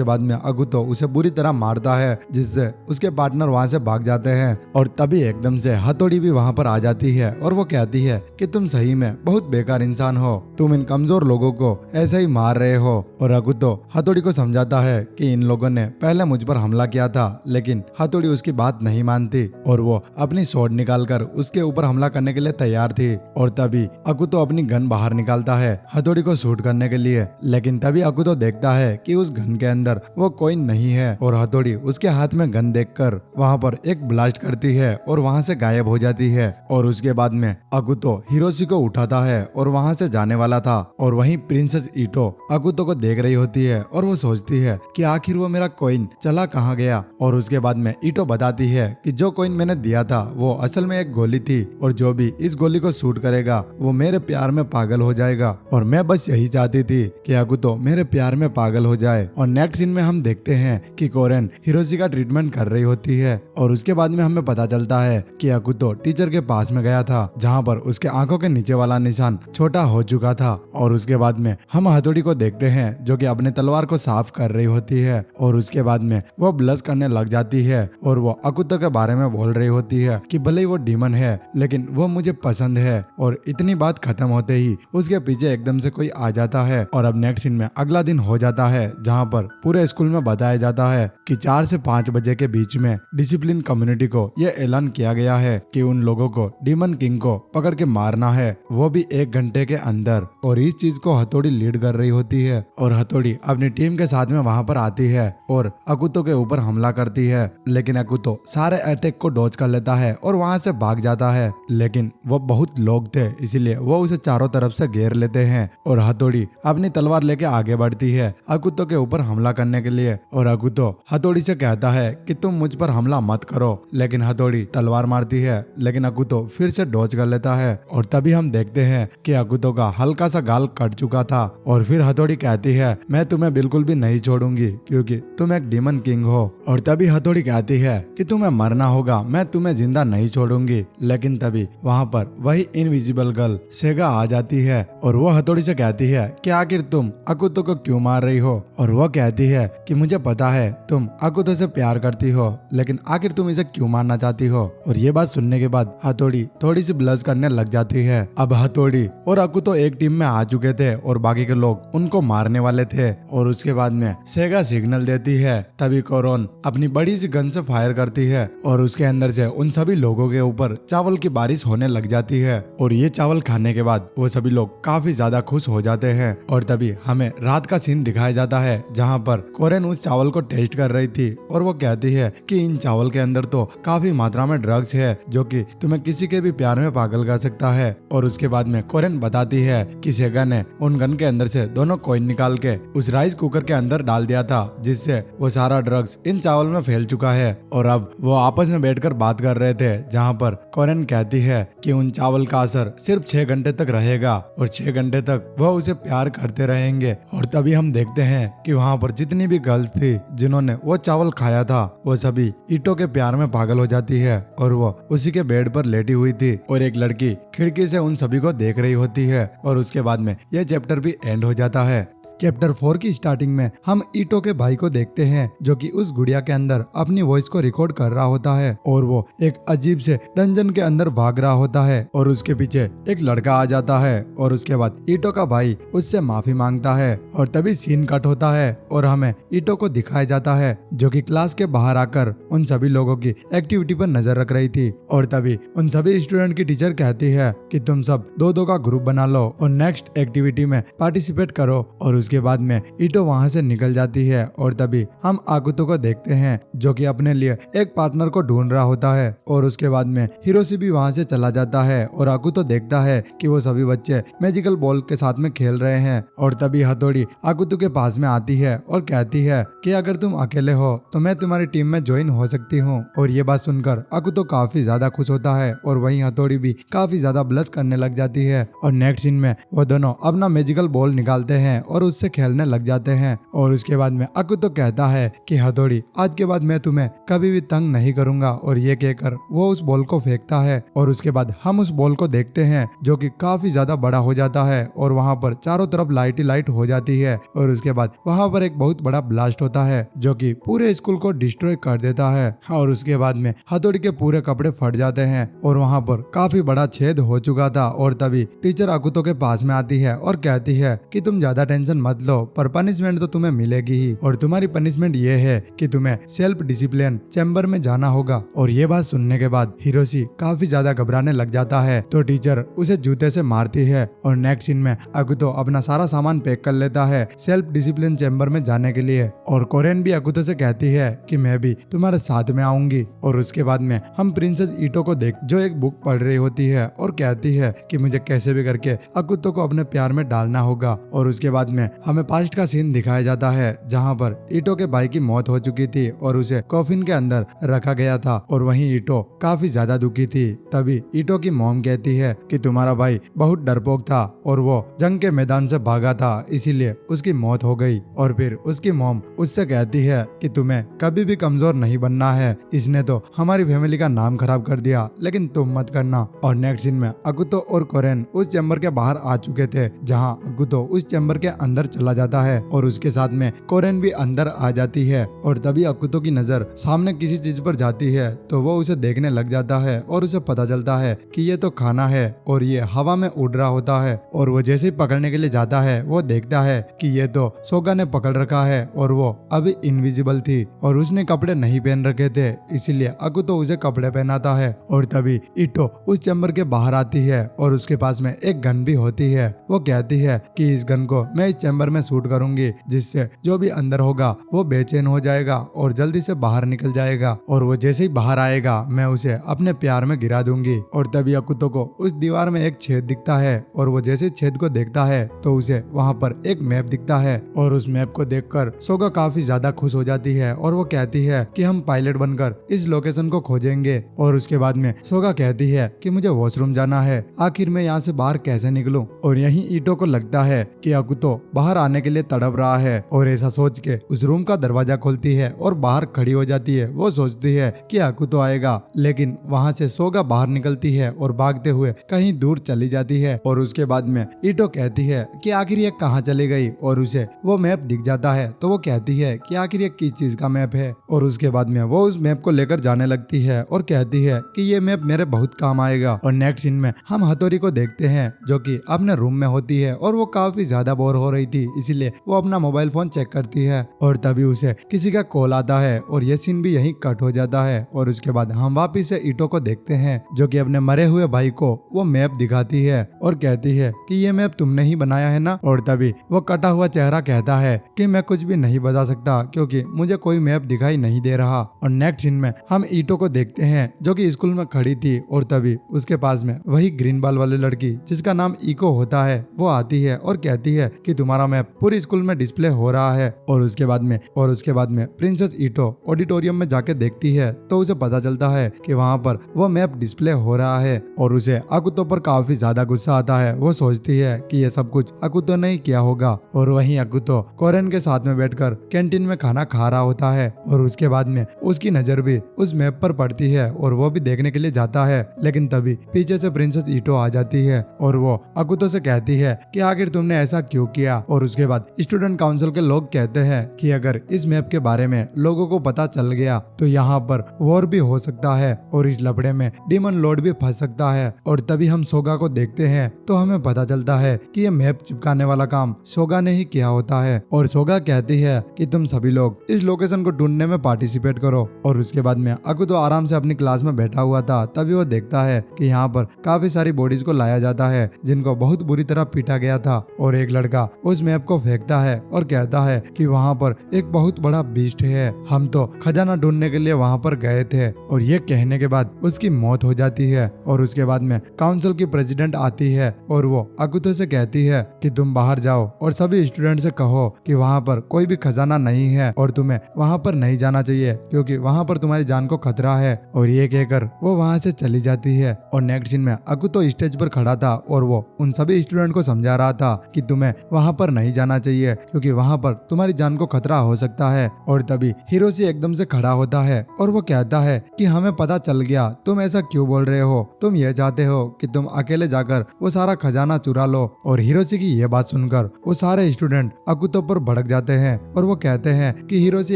बाद में अकुतो उसे बुरी तरह मारता है जिससे उसके पार्टनर वहाँ से भाग जाते हैं। और तभी एकदम से हथौड़ी भी वहाँ पर आ जाती है और वो कहती है कि तुम सही में बहुत बेकार इंसान हो, तुम इन कमजोर लोगों को ऐसे ही मार रहे हो। और अकुतो हथौड़ी को समझाता है कि इन लोगों ने पहले मुझ पर हमला किया था, लेकिन हथौड़ी उसकी बात नहीं मानती और वो वो अपनी स्वॉर्ड निकालकर उसके ऊपर हमला करने के लिए तैयार थी। और तभी अकुतो अपनी गन बाहर निकालता है हथौड़ी को शूट करने के लिए, लेकिन तभी अकुतो देखता है कि उस गन के अंदर वो कॉइन नहीं है और हथौड़ी उसके हाथ में गन देखकर वहाँ पर एक ब्लास्ट करती है और वहाँ से गायब हो जाती है। और उसके बाद में अकुतो हिरोशी को उठाता है और वहाँ से जाने वाला था। और वहीं प्रिंसेस ईटो अकुतो को देख रही होती है और वो सोचती है कि आखिर वो मेरा कॉइन चला कहाँ गया। और उसके बाद में ईटो बताती है कि जो कॉइन मैंने दिया था वो असल में एक गोली थी और जो भी इस गोली को शूट करेगा वो मेरे प्यार में पागल हो जाएगा और मैं बस यही चाहती थी कि अकुतो मेरे प्यार में पागल हो जाए। और नेक्स्ट सीन में हम देखते हैं कि कोरेन हिरोशी का ट्रीटमेंट कर रही होती है और उसके बाद में हमें पता चलता है कि अकुतो टीचर के पास में गया था जहाँ पर उसके आंखों के नीचे वाला निशान छोटा हो चुका था। और उसके बाद में हम हथौड़ी को देखते हैं जो कि अपने तलवार को साफ कर रही होती है और उसके बाद में वो ब्लश करने लग जाती है और वो अकुतो के बारे में बोल रही होती है कि भले ही वो डीमन है लेकिन वो मुझे पसंद है। और इतनी बात खत्म होते ही उसके पीछे एकदम से कोई आ जाता है। और अब नेक्स्ट सीन में अगला दिन हो जाता है जहाँ पर पूरे स्कूल में बताया जाता है कि 4 से 5 बजे के बीच में डिसिप्लिन कम्युनिटी को यह ऐलान किया गया है कि उन लोगों को डीमन किंग को पकड़ के मारना है, वो भी 1 घंटे के अंदर। और इस चीज को हथौड़ी लीड कर रही होती है और हथौड़ी अपनी टीम के साथ में वहां पर आती है और अकुतो के ऊपर हमला करती है, लेकिन अकुतो सारे अटैक को डॉज कर लेता है और वहां से भाग जाता है। लेकिन वो बहुत लोग थे इसीलिए वो उसे चारों तरफ से घेर लेते हैं और हथौड़ी अपनी तलवार लेके आगे बढ़ती है अकुतो के ऊपर हमला करने के लिए। और अकुतो हथौड़ी से कहता है कि तुम मुझ पर हमला मत करो, लेकिन हथौड़ी तलवार मारती है लेकिन अकुतो फिर से डॉज कर लेता है। और तभी हम देखते हैं कि अकुतो का हल्का सा गाल कट चुका था और फिर हथौड़ी कहती है मैं तुम्हें बिल्कुल भी नहीं छोड़ूंगी क्योंकि तुम एक डीमन किंग हो। और तभी हथौड़ी कहती है कि तुम्हें मरना होगा, मैं तुम्हें जिंदा नहीं छोड़ूंगी। लेकिन तभी वहाँ पर वही इनविजिबल गर्ल सेगा आ जाती है और वो हथौड़ी से कहती है कि आखिर तुम अकुतो को क्यों मार रही हो। और वो कहती है कि मुझे पता है तुम अकुतो से प्यार करती हो, लेकिन आखिर तुम इसे क्यों मारना चाहती हो। और ये बात सुनने के बाद हथौड़ी थोड़ी सी ब्लश करने लग जाती है। अब हथौड़ी और अकुतो एक टीम में आ चुके थे और बाकी के लोग उनको मारने वाले थे। और उसके बाद में सेगा सिग्नल देती है, तभी कोरोन अपनी बड़ी सी गन से फायर करती है और उसके अंदर से उन सभी लोगों के ऊपर चावल की बारिश होने लग जाती है। और ये चावल खाने के बाद वो सभी लोग काफी ज्यादा खुश हो जाते हैं। और तभी हमें रात का सीन दिखाया जाता है जहाँ पर कोरेन उस चावल को टेस्ट कर रही थी और वो कहती है कि इन चावल के अंदर तो काफी मात्रा में ड्रग्स है जो कि तुम्हें किसी के भी प्यार में पागल कर सकता है। और उसके बाद में कोरेन बताती है कि सेगा ने उन गन के अंदर से दोनों कॉइन निकाल के उस राइस कुकर के अंदर डाल दिया था जिससे वो सारा ड्रग्स इन चावल में फैल चुका है। और अब वो आपस में बैठकर बात कर रहे थे जहाँ पर कोरेन कहती है कि उन चावल का असर सिर्फ 6 घंटे तक रहेगा और 6 घंटे तक वो उसे प्यार करते रहेंगे। और तभी हम देखते हैं कि वहाँ पर जितनी भी गर्ल्स थी जिन्होंने वो चावल खाया था वो सभी ईटो के प्यार में पागल हो जाती है और वो उसी के बेड पर लेटी हुई थी और एक लड़की खिड़की से उन सभी को देख रही होती है। और उसके बाद में यह चैप्टर भी एंड हो जाता है। चैप्टर 4 की स्टार्टिंग में हम ईटो के भाई को देखते हैं जो कि उस गुड़िया के अंदर अपनी वॉइस को रिकॉर्ड कर रहा होता है और वो एक अजीब से डंजन के अंदर भाग रहा होता है और उसके पीछे एक लड़का आ जाता है और उसके बाद ईटो का भाई उससे माफी मांगता है। और तभी सीन कट होता है और हमें ईटो को दिखाया जाता है जो कि क्लास के बाहर आकर उन सभी लोगों की एक्टिविटी पर नजर रख रही थी। और तभी उन सभी स्टूडेंट की टीचर कहती है कि तुम सब 2-2 का ग्रुप बना लो और नेक्स्ट एक्टिविटी में पार्टिसिपेट करो। और उसके बाद में ईटो वहां से निकल जाती है और तभी हम अकुतो को देखते हैं जो कि अपने लिए एक पार्टनर को ढूंढ रहा होता है। और उसके बाद में हिरोशी भी वहां से चला जाता है और अकुतो देखता है कि वो सभी बच्चे मैजिकल बॉल के साथ में खेल रहे हैं। और तभी हथौड़ी अकुतो के पास में आती है और कहती है कि अगर तुम अकेले हो तो मैं तुम्हारी टीम में ज्वाइन हो सकती हूँ। और ये बात सुनकर अकुतो काफी ज्यादा खुश होता है और वहीं हथौड़ी भी काफी ज्यादा ब्लश करने लग जाती है। और नेक्स्ट सीन में वो दोनों अपना मैजिकल बॉल निकालते हैं और उससे खेलने लग जाते हैं। और उसके बाद में अकुतो कहता है कि हथौड़ी आज के बाद मैं तुम्हें कभी भी तंग नहीं करूंगा। और ये कहकर वो उस बॉल को फेंकता है और उसके बाद हम उस बॉल को देखते हैं जो कि काफी ज्यादा बड़ा हो जाता है और वहां पर चारों तरफ लाइट ही लाइट हो जाती है। और उसके बाद वहां पर एक बहुत बड़ा ब्लास्ट होता है जो कि पूरे स्कूल को डिस्ट्रॉय कर देता है। और उसके बाद में हथौड़ी के पूरे कपड़े फट जाते हैं और वहां पर काफी बड़ा छेद हो चुका था। और तभी टीचर अकुतो के पास में आती है और कहती है कि तुम ज्यादा टेंशन मत लो, पर पनिशमेंट तो तुम्हें मिलेगी ही। और तुम्हारी पनिशमेंट ये है कि तुम्हें सेल्फ डिसिप्लिन चैम्बर में जाना होगा। और ये बात सुनने के बाद हिरोशी काफी ज्यादा घबराने लग जाता है, तो टीचर उसे जूते से मारती है। और नेक्स्ट सीन में अकुतो अपना सारा सामान पैक कर लेता है सेल्फ डिसिप्लिन चैम्बर में जाने के लिए। और कोरेन भी अकुतो से कहती है कि मैं भी तुम्हारे साथ में आऊंगी। और उसके बाद में हम प्रिंसेस ईटो को देख जो एक बुक पढ़ रही होती है और कहती है कि मुझे कैसे भी करके अकुतो को अपने प्यार में डालना होगा। और उसके बाद में हमें पास्ट का सीन दिखाया जाता है जहाँ पर ईटो के भाई की मौत हो चुकी थी और उसे कॉफिन के अंदर रखा गया था। और वहीं ईटो काफी ज्यादा दुखी थी। तभी ईटो की मॉम कहती है कि तुम्हारा भाई बहुत डरपोक था और वो जंग के मैदान से भागा था, इसीलिए उसकी मौत हो गई। और फिर उसकी मॉम उससे कहती है कि तुम्हें कभी भी कमजोर नहीं बनना है, इसने तो हमारी फैमिली का नाम खराब कर दिया, लेकिन तुम मत करना। और नेक्स्ट सीन में अकुतो और कोरेन उस चैम्बर के बाहर आ चुके थे, जहां अकुतो उस चैम्बर के अंदर चला जाता है और उसके साथ में कोरेन भी अंदर आ जाती है। और तभी अकुतो की नजर सामने किसी चीज पर जाती है, तो वो उसे देखने लग जाता है और उसे पता चलता है कि ये तो खाना है और ये हवा में उड़ रहा होता है। और वो जैसे ही पकड़ने के लिए जाता है, वो देखता है कि ये तो सोगा ने पकड़ रखा है और वो अभी इनविजिबल थी और उसने कपड़े नहीं पहन रखे थे, इसीलिए अकुतो उसे कपड़े पहनाता है। और तभी ईटो उस चैम्बर के बाहर आती है और उसके पास में एक गन भी होती है। वो कहती है कि इस गन को मैं इस चैम्बर में शूट करूंगी, जिससे जो भी अंदर होगा वो बेचैन हो जाएगा और जल्दी से बाहर निकल जाएगा। और वो जैसे ही बाहर आएगा मैं उसे अपने प्यार में गिरा दूंगी। और तभी अकुतो को उस दीवार में एक छेद दिखता है और वो जैसे छेद को देखता है तो उसे वहाँ पर एक मैप दिखता है। और उस मैप को देखकर सोगा काफी ज्यादा खुश हो जाती है और वो कहती है कि हम पायलट बनकर इस लोकेशन को खोजेंगे। और उसके बाद में सोगा कहती है कि मुझे वॉशरूम जाना है, आखिर मैं यहाँ से बाहर कैसे निकलूं। और यहीं ईटो को लगता है कि अकुतो बाहर आने के लिए तड़प रहा है और ऐसा सोच के उस रूम का दरवाजा खोलती है और बाहर खड़ी हो जाती है। वो सोचती है कि अकुतो आएगा, लेकिन वहाँ से सोगा बाहर निकलती है और भागते हुए कहीं दूर चली जाती है। और उसके बाद में ईटो कहती है कि आखिर ये कहाँ चली गई और उसे वो मैप दिख जाता है, तो वो कहती है कि आखिर ये किस चीज का मैप है। और उसके बाद में वो उस मैप को लेकर जाने लगती है और कहती है कि ये मैप मेरे बहुत काम आएगा। और नेक्स्ट सीन में हम हथौड़ी को देखते हैं जो कि अपने रूम में होती है और वो काफी ज्यादा बोर हो रही थी, इसीलिए वो अपना मोबाइल फोन चेक करती है। और तभी उसे किसी का कॉल आता है और ये सीन भी यहीं कट हो जाता है। और उसके बाद हम वापिस से ईटो को देखते हैं जो कि अपने मरे हुए भाई को वो मैप दिखाती है और कहती है कि ये मैप तुमने ही बनाया है ना। और तभी वो कटा हुआ चेहरा कहता है कि मैं कुछ भी नहीं बता सकता क्योंकि मुझे कोई मैप दिखाई नहीं दे रहा। और नेक्स्ट सीन में हम ईटो को देखते हैं जो कि स्कूल में खड़ी थी और तभी उसके पास में वही ग्रीन बाल वाली लड़की जिसका नाम इको होता है वो आती है और कहती है कि तुम्हारा मैप पूरी स्कूल में डिस्प्ले हो रहा है। और उसके बाद में प्रिंसेस ईटो ऑडिटोरियम में जाके देखती है तो उसे पता चलता है कि वहाँ पर वो मैप डिस्प्ले हो रहा है और उसे अकुतो पर काफी ज्यादा गुस्सा आता है। वो सोचती है कि ये सब कुछ अकुतो ने ही किया होगा। और वहीं अकुतो कोरेन के साथ में बैठकर कैंटीन में खाना खा रहा होता है और उसके बाद में उसकी नजर भी उस मैप पर पड़ती है और वो भी देखने के लिए जाता है, लेकिन तभी पीछे से प्रिंसेस ईटो आ जाती है और वो अकुतो से कहती है कि आखिर तुमने ऐसा क्यों किया। और उसके बाद स्टूडेंट काउंसिल के लोग कहते हैं कि अगर इस मैप के बारे में लोगों को पता चल गया तो यहाँ पर वॉर भी हो सकता है और इस लफड़े में डीमन लॉर्ड भी फंस सकता है। और तभी हम सोगा को देखते हैं तो हमें पता चलता है कि ये मैप चिपकाने वाला काम सोगा ने ही किया होता है। और सोगा कहती है कि तुम सभी लोग इस लोकेशन को ढूंढने में पार्टिसिपेट करो। और उसके बाद में अकुतो आराम से अपनी क्लास में बैठा हुआ था, तभी वो देखता है कि यहाँ पर काफी सारी बॉडीज को लाया जाता है जिनको बहुत बुरी तरह पीटा गया था। और एक लड़का उस मैप को फेंकता है और कहता है कि वहाँ पर एक बहुत बड़ा बीस्ट है, हम तो खजाना ढूंढने के लिए वहाँ पर गए थे। और ये कहने के बाद उसकी मौत हो जाती है। और उसके बाद में काउंसिल की प्रेसिडेंट आती है और वो अकुतो से कहती है कि तुम बाहर जाओ और सभी स्टूडेंट से कहो कि वहाँ पर कोई भी खजाना नहीं है और तुम्हें वहाँ पर नहीं जाना चाहिए क्योंकि वहाँ पर तुम्हारी जान को खतरा है। और ये कहकर वो वहाँ से चली जाती है। और नेक्स्ट सीन में अकुतो स्टेज पर खड़ा था और वो उन सभी स्टूडेंट को समझा रहा था कि तुम्हें वहाँ पर नहीं जाना चाहिए क्योंकि वहाँ पर तुम्हारी जान को खतरा हो सकता है। और तभी हिरोशी एकदम से खड़ा होता है और वो कहता है कि हमें पता चल गया, तुम ऐसा क्यों बोल रहे हो, तुम ये चाहते हो कि तुम अकेले जाकर वो सारा खजाना चुरा लो। और हिरोशी की ये बात सुनकर वो सारे स्टूडेंट अकुतो पर भड़क जाते हैं और वो कहते हैं कि हिरोशी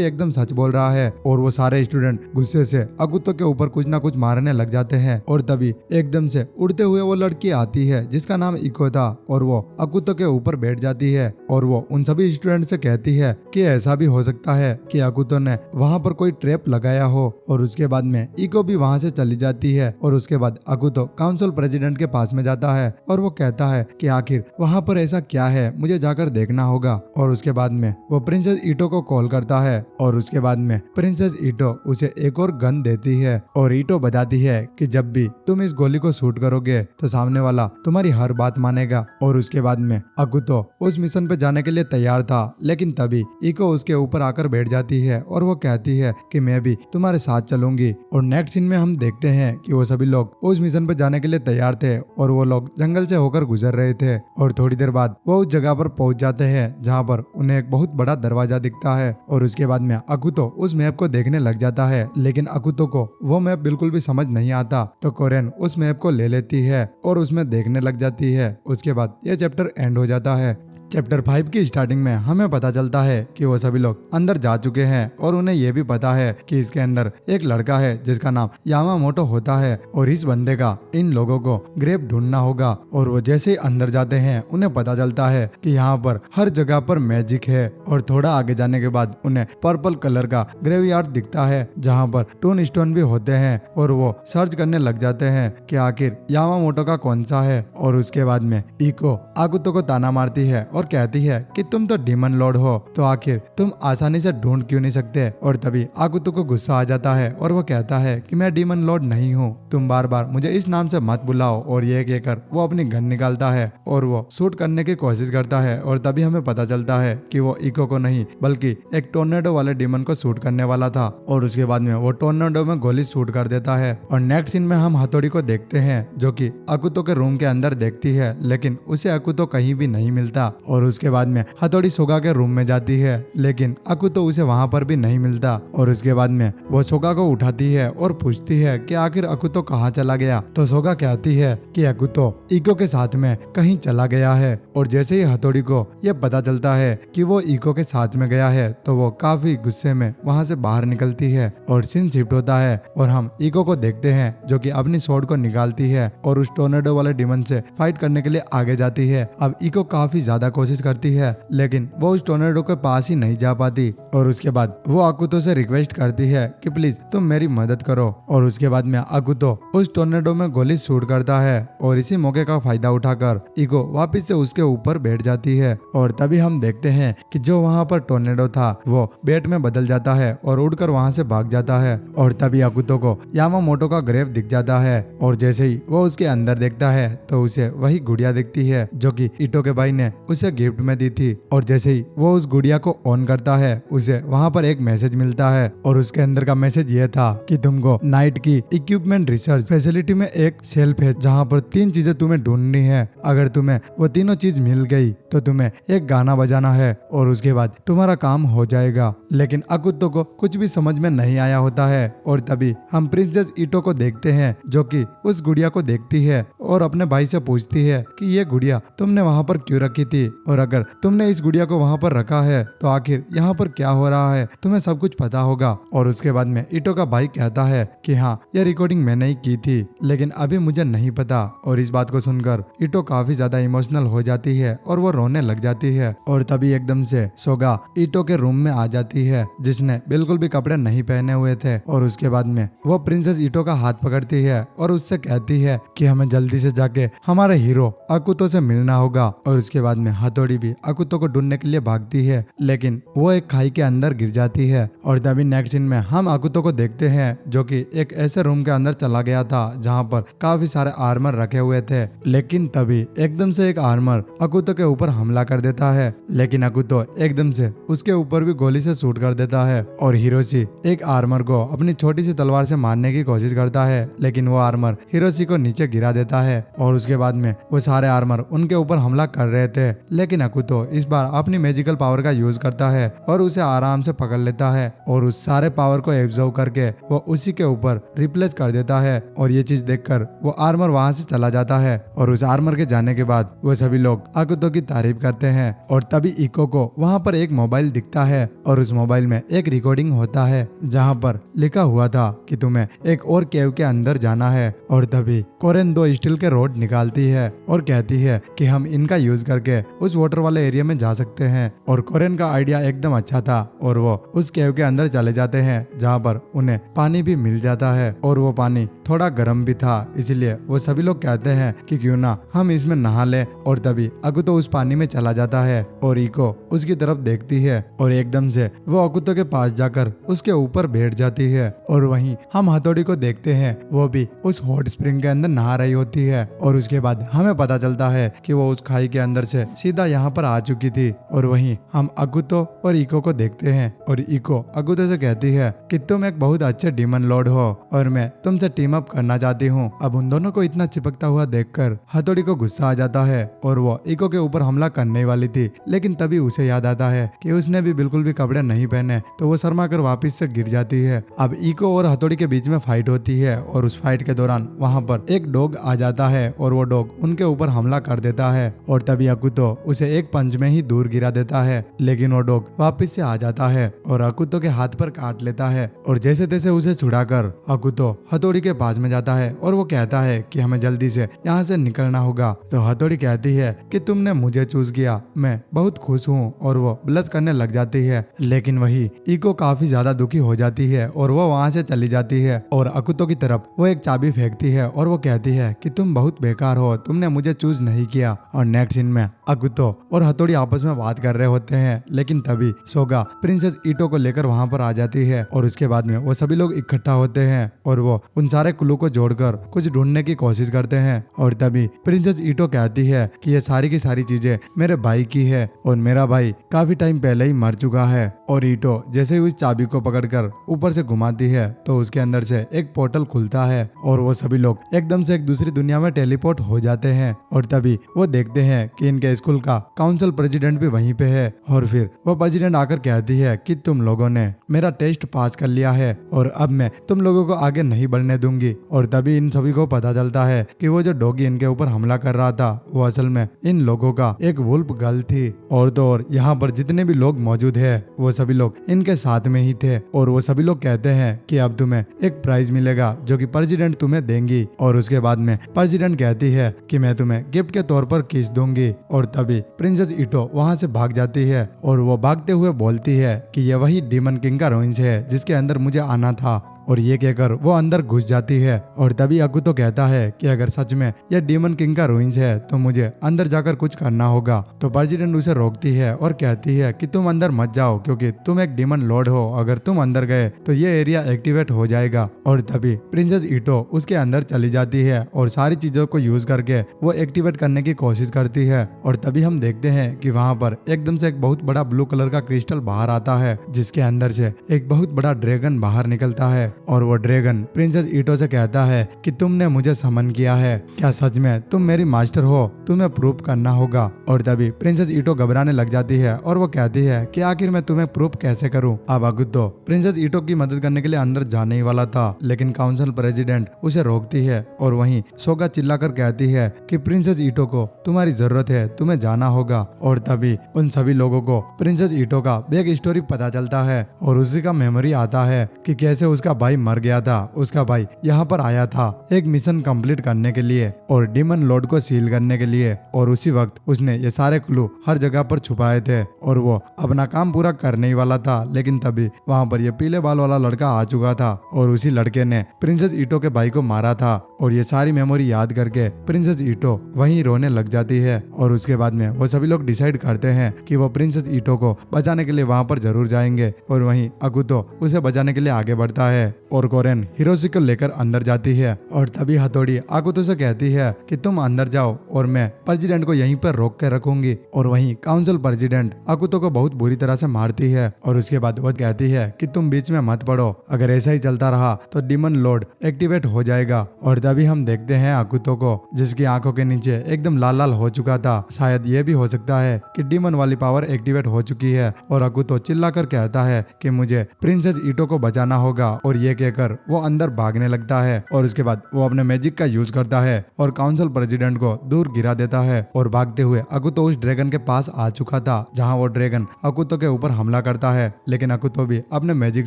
एकदम सच बोल रहा है। और वो सारे स्टूडेंट गुस्से से अकुतो के ऊपर कुछ ना कुछ मारने लग जाते हैं। और तभी एकदम से उड़ते हुए वो लड़की आती है जिसका नाम इको था और वो अकुतो के ऊपर बैठ जाती है और वो उन सभी स्टूडेंट से कहती है कि ऐसा भी हो सकता है कि अकुतो ने वहाँ पर कोई ट्रैप लगाया हो। और उसके बाद में इको भी वहाँ से चली जाती है और उसके बाद अकुतो काउंसिल प्रेसिडेंट के पास में जाता है और वो कहता है कि आखिर वहाँ पर ऐसा क्या है, मुझे जाकर देखना होगा। और उसके बाद में वो प्रिंसेस ईटो को कॉल करता है और उसके बाद में प्रिंसेस ईटो उसे एक और गन देती है और ईटो बताती है कि जब भी तुम इस गोली को शूट करोगे तो सामने वाला तुम्हारी हर बात मानेगा। और उसके बाद में अकुतो उस मिशन पे जाने के लिए तैयार था, लेकिन तभी इको उसके ऊपर आकर बैठ जाती है और वो कहती है कि मैं भी तुम्हारे साथ चलूंगी। और नेक्स्ट सीन में हम देखते हैं कि वो सभी लोग उस मिशन पे जाने के लिए तैयार थे और वो लोग जंगल से होकर गुजर रहे थे। और थोड़ी देर बाद वो उस जगह पर पहुंच जाते हैं जहाँ पर उन्हें एक बहुत बड़ा दरवाजा दिखता है। और उसके बाद में अकुतो उस मैप को देखने लग जाता है, लेकिन अकुतो को वो मैप बिल्कुल भी समझ नहीं आता। तो कोरेन उस मैप को ले लेती है और उसमें देखने लग जाती है। उसके बाद ये चैप्टर एंड हो जाता है। चैप्टर 5 की स्टार्टिंग में हमें पता चलता है कि वो सभी लोग अंदर जा चुके हैं और उन्हें ये भी पता है कि इसके अंदर एक लड़का है जिसका नाम यामामोटो होता है और इस बंदे का इन लोगों को ग्रेव ढूंढना होगा। और वो जैसे ही अंदर जाते हैं उन्हें पता चलता है कि यहाँ पर हर जगह पर मैजिक है। और थोड़ा आगे जाने के बाद उन्हें पर्पल कलर का ग्रेवयार्ड दिखता है जहाँ पर टून स्टोन भी होते हैं और वो सर्च करने लग जाते हैं कि आखिर यामामोटो का कौन सा है। और उसके बाद में इको अकुतो को ताना मारती है और कहती है कि तुम तो डीमन लॉर्ड हो, तो आखिर तुम आसानी से ढूंढ क्यों नहीं सकते। और तभी अकुतो को गुस्सा आ जाता है और वो कहता है कि मैं डीमन लॉर्ड नहीं हूँ, तुम बार बार मुझे इस नाम से मत बुलाओ। और ये कहकर वो अपनी गन निकालता है और वो शूट करने की कोशिश करता है। और तभी हमें पता चलता है कि वो इको को नहीं बल्कि एक टोर्नेडो वाले डीमन को शूट करने वाला था। और उसके बाद में वो टोर्नेडो में गोली शूट कर देता है। और नेक्स्ट सीन में हम हथौड़ी को देखते हैं जो कि अकुतो के रूम के अंदर देखती है, लेकिन उसे अकुतो कहीं भी नहीं मिलता। और उसके बाद में हथौड़ी सोगा के रूम में जाती है, लेकिन अकुतो उसे वहां पर भी नहीं मिलता। और उसके बाद में वो सोगा को उठाती है और पूछती है कि आखिर अकुतो कहाँ चला गया। तो सोगा कहती है कि अकुतो इको के साथ में कहीं चला गया है। और जैसे ही हथौड़ी को यह पता चलता है कि वो इको के साथ में गया है तो वो काफी गुस्से में वहां से बाहर निकलती है। और सीन शिफ्ट होता है और हम इको को देखते हैं जो कि अपनी स्वॉर्ड को निकालती है और उस टोर्नेडो वाले डीमन से फाइट करने के लिए आगे जाती है। अब इको काफी ज्यादा कोशिश करती है, लेकिन वो उस टोर्नेडो के पास ही नहीं जा पाती। और उसके बाद वो अकुतो से रिक्वेस्ट करती है कि प्लीज तुम मेरी मदद करो। और उसके बाद में अकुतो उस टोर्नेडो में गोली शूट करता है और इसी मौके का फायदा उठाकर इको वापस से उसके ऊपर बैठ जाती है। और तभी हम देखते हैं कि जो वहाँ पर टोर्नेडो था वो बैट में बदल जाता है और उड़कर वहाँ से भाग जाता है। और तभी अकुतो को यामामोटो का ग्रेव दिख जाता है और जैसे ही वो उसके अंदर देखता है तो उसे वही गुड़िया दिखती है जो कि इटो के भाई ने उसे गिफ्ट में दी थी। और जैसे ही वो उस गुड़िया को ऑन करता है उसे वहाँ पर एक मैसेज मिलता है और उसके अंदर का मैसेज ये था कि तुमको नाइट की इक्विपमेंट रिसर्च फैसिलिटी में एक शेल्फ है जहाँ पर 3 चीजें तुम्हें ढूंढनी है। अगर तुम्हें वो तीनों चीज मिल गई तो तुम्हें एक गाना बजाना है और उसके बाद तुम्हारा काम हो जाएगा। लेकिन अकुतो को कुछ भी समझ में नहीं आया होता है। और तभी हम प्रिंसेस इटो को देखते हैं जो कि उस गुड़िया को देखती है और अपने भाई से पूछती है कि ये गुड़िया तुमने वहाँ पर क्यों रखी थी, और अगर तुमने इस गुड़िया को वहाँ पर रखा है तो आखिर यहाँ पर क्या हो रहा है, तुम्हें सब कुछ पता होगा। और उसके बाद में इटो का भाई कहता है कि हाँ यह रिकॉर्डिंग मैंने ही की थी, लेकिन अभी मुझे नहीं पता। और इस बात को सुनकर इटो काफी ज्यादा इमोशनल हो जाती है और वो रोने लग जाती है। और तभी एकदम से सोगा इटो के रूम में आ जाती है जिसने बिल्कुल भी कपड़े नहीं पहने हुए थे। और उसके बाद में वो प्रिंसेस इटो का हाथ पकड़ती है और उससे कहती है कि हमें जल्दी से जाके हमारे हीरो अकुतो से मिलना होगा। और उसके बाद में हथौड़ी भी अकुतो को ढूंढने के लिए भागती है, लेकिन वो एक खाई के अंदर गिर जाती है। और तभी नेक्स्ट सीन में हम अकुतो को देखते हैं जो कि एक ऐसे रूम के अंदर चला गया था जहाँ पर काफी सारे आर्मर रखे हुए थे। लेकिन तभी एकदम से एक आर्मर अकुतो के ऊपर हमला कर देता है, लेकिन अकुतो एकदम से उसके ऊपर भी गोली से शूट कर देता है। और हिरोशी एक आर्मर को अपनी छोटी सी तलवार से मारने की कोशिश करता है, लेकिन वो आर्मर हिरोशी को नीचे गिरा देता है। और उसके बाद में वो सारे आर्मर उनके ऊपर हमला कर रहे थे, लेकिन अकुतो इस बार अपनी मैजिकल पावर का यूज करता है और उसे आराम से पकड़ लेता है और उस सारे पावर को एब्जॉर्ब करके वो उसी के ऊपर रिप्लेस कर देता है। और ये चीज देखकर वो आर्मर वहां से चला जाता है और उस आर्मर के जाने के बाद वो सभी लोग अकुतो की तारीफ करते हैं। और तभी इको को वहां पर एक मोबाइल दिखता है और उस मोबाइल में एक रिकॉर्डिंग होता है जहां पर लिखा हुआ था कि तुम्हें एक और केव के अंदर जाना है। और तभी कोरेन 2 स्टील के रोड निकालती है और कहती है कि हम इनका यूज करके उस वाटर वाले एरिया में जा सकते हैं। और कोरेन का आइडिया एकदम अच्छा था और वो उस केव के अंदर चले जाते हैं जहाँ पर उन्हें पानी भी मिल जाता है और वो पानी थोड़ा गर्म भी था, इसलिए वो सभी लोग कहते हैं कि क्यों ना हम इसमें नहा ले। और तभी अकुतो उस पानी में चला जाता है और इको उसकी तरफ देखती है और एकदम से वो अकुतो के पास जाकर उसके ऊपर बैठ जाती है। और वहीं हम हथौड़ी को देखते हैं, वो भी उस हॉट स्प्रिंग के अंदर नहा रही होती है और उसके बाद हमें पता चलता है कि वो उस खाई के अंदर से सीधा यहाँ पर आ चुकी थी। और वहीं हम अकुतो और इको को देखते हैं और इको अकुतो से कहती है कि तुम एक बहुत अच्छे डीमन लॉर्ड हो और मैं तुमसे टीम अप करना चाहती हूँ। अब उन दोनों को इतना चिपकता हुआ देखकर हथौड़ी को गुस्सा आ जाता है और वो इको के ऊपर हमला करने वाली थी, लेकिन तभी उसे याद आता है कि उसने भी बिल्कुल भी कपड़े नहीं पहने, तो वो शर्मा कर वापिस से गिर जाती है। अब इको और हथौड़ी के बीच में फाइट होती है और उस फाइट के दौरान वहाँ पर एक डॉग आ जाता है और वो डॉग उनके ऊपर हमला कर देता है और तभी अकुतो उसे एक पंच में ही दूर गिरा देता है, लेकिन वो डॉग वापिस से आ जाता है और अकुतो के हाथ पर काट लेता है और जैसे तैसे उसे छुड़ाकर अकुतो हथौड़ी के पास में जाता है और वो कहता है कि हमें जल्दी से यहाँ से निकलना होगा। तो हथौड़ी कहती है कि तुमने मुझे चूज किया, मैं बहुत खुश हूँ और वो ब्लश करने लग जाती है। लेकिन वही इको काफी ज्यादा दुखी हो जाती है और वो वहाँ से चली जाती है और अकुतो की तरफ वो एक चाबी फेंकती है और वो कहती है कि तुम बहुत बेकार हो, तुमने मुझे चूज नहीं किया। और नेक्स्ट सीन में अकुतो और हथौड़ी आपस में बात कर रहे होते हैं, लेकिन तभी सोगा प्रिंसेस ईटो को लेकर वहाँ पर आ जाती है और उसके बाद में वो सभी लोग इकट्ठा होते हैं और वो उन सारे क्लू को जोड़कर कुछ ढूंढने की कोशिश करते हैं। और तभी प्रिंसेस ईटो कहती है कि ये सारी की सारी चीजें मेरे भाई की है और मेरा भाई काफी टाइम पहले ही मर चुका है। और ईटो जैसे ही उस चाबी को पकड़कर ऊपर से घुमाती है तो उसके अंदर से एक पोर्टल खुलता है और वो सभी लोग एकदम से एक दूसरी दुनिया में टेलीपोर्ट हो जाते हैं। और तभी वो देखते हैं कि इनके स्कूल का काउंसिल प्रेसिडेंट भी वहीं पे है और फिर वो प्रेसिडेंट आकर कहती है कि तुम लोगों ने मेरा टेस्ट पास कर लिया है और अब मैं तुम लोगों को आगे नहीं बढ़ने दूंगी। और तभी इन सभी को पता चलता है कि वो जो डॉगी इनके ऊपर हमला कर रहा था वो असल में इन लोगों का एक वुल्फ गर्ल थी। और तो और यहाँ पर जितने भी लोग मौजूद है वो सभी लोग इनके साथ में ही थे और वो सभी लोग कहते हैं कि अब तुम्हें एक प्राइज मिलेगा जो कि प्रेसिडेंट तुम्हें देंगी। और उसके बाद में प्रेसिडेंट कहती है कि मैं तुम्हें गिफ्ट के तौर पर किस दूंगी। और तभी प्रिंसेस ईटो वहाँ से भाग जाती है और वो भागते हुए बोलती है कि ये वही डीमन किंग का रुइंस है जिसके अंदर मुझे आना था। और ये कहकर वो अंदर घुस जाती है और तभी अकुतो कहता है कि अगर सच में यह डीमन किंग का रुइंस है तो मुझे अंदर जाकर कुछ करना होगा। तो प्रेसिडेंट उसे रोकती है और कहती है कि तुम अंदर मत जाओ क्योंकि तुम एक डीमन लॉर्ड हो, अगर तुम अंदर गए तो ये एरिया एक्टिवेट हो जाएगा। और तभी प्रिंसेस ईटो उसके अंदर चली जाती है और सारी चीजों को यूज करके वो एक्टिवेट करने की कोशिश करती है। और तभी हम देखते हैं कि वहाँ पर एकदम से एक बहुत बड़ा ब्लू कलर का क्रिस्टल बाहर आता है जिसके अंदर से एक बहुत बड़ा ड्रैगन बाहर निकलता है और वो ड्रैगन प्रिंसेस ईटो से कहता है कि तुमने मुझे समन किया है, क्या सच में तुम मेरी मास्टर हो, तुम्हें प्रूफ करना होगा। और तभी प्रिंसेस ईटो घबराने लग जाती है और वो कहती है कि आखिर मैं तुम्हें प्रूफ कैसे करूं। अब अकुतो प्रिंसेस ईटो की मदद करने के लिए अंदर जाने ही वाला था, लेकिन काउंसिल प्रेसिडेंट उसे रोकती है और वहीं सोगा चिल्लाकर कहती है कि प्रिंसेस ईटो को तुम्हारी जरूरत है, तुम्हें जाना होगा। और तभी उन सभी लोगों को प्रिंसेस ईटो का बैक स्टोरी पता चलता है और उसी का मेमोरी आता है कि कैसे उसका भाई मर गया था। उसका भाई यहाँ पर आया था एक मिशन कंप्लीट करने के लिए और डीमन लॉर्ड को सील करने के लिए, और उसी वक्त उसने ये सारे क्लू हर जगह पर छुपाए थे और वो अपना काम पूरा करने ही वाला था। लेकिन तभी वहाँ पर ये पीले बाल वाला लड़का आ चुका था और उसी लड़के ने प्रिंसेस ईटो के भाई को मारा था। और ये सारी मेमोरी याद करके प्रिंसेस ईटो वहीं रोने लग जाती है और उसके बाद में वो सभी लोग डिसाइड करते हैं कि वो प्रिंसेस ईटो को बचाने के लिए वहाँ पर जरूर जाएंगे। और वहीं अकुतो उसे बचाने के लिए आगे बढ़ता है और कोरेन हिरोशी को लेकर अंदर जाती है। और तभी हथौड़ी अकुतो से कहती है कि तुम अंदर जाओ और मैं प्रेसिडेंट को यहीं पर रोक के रखूंगी। और वहीं काउंसिल प्रेसिडेंट अकुतो को बहुत बुरी तरह से मारती है और उसके बाद वो कहती है कि तुम बीच में मत पड़ो, अगर ऐसा ही चलता रहा तो डीमन लॉर्ड एक्टिवेट हो जाएगा। और तभी हम देखते हैं अकुतो को जिसकी आंखों के नीचे एकदम लाल लाल हो चुका था। शायद ये भी हो सकता है कि डीमन वाली पावर एक्टिवेट हो चुकी है। और अकुतो चिल्लाकर कहता है कि मुझे प्रिंसेस ईटो को बचाना होगा और ये कहकर वो अंदर भागने लगता है और उसके बाद वो अपने मैजिक का यूज करता है और काउंसिल प्रेसिडेंट को दूर गिरा देता है। और भागते हुए अकुतो उस ड्रैगन के पास आ चुका था जहाँ वो ड्रैगन अकुतो के ऊपर हमला करता है, लेकिन अकुतो भी अपने मैजिक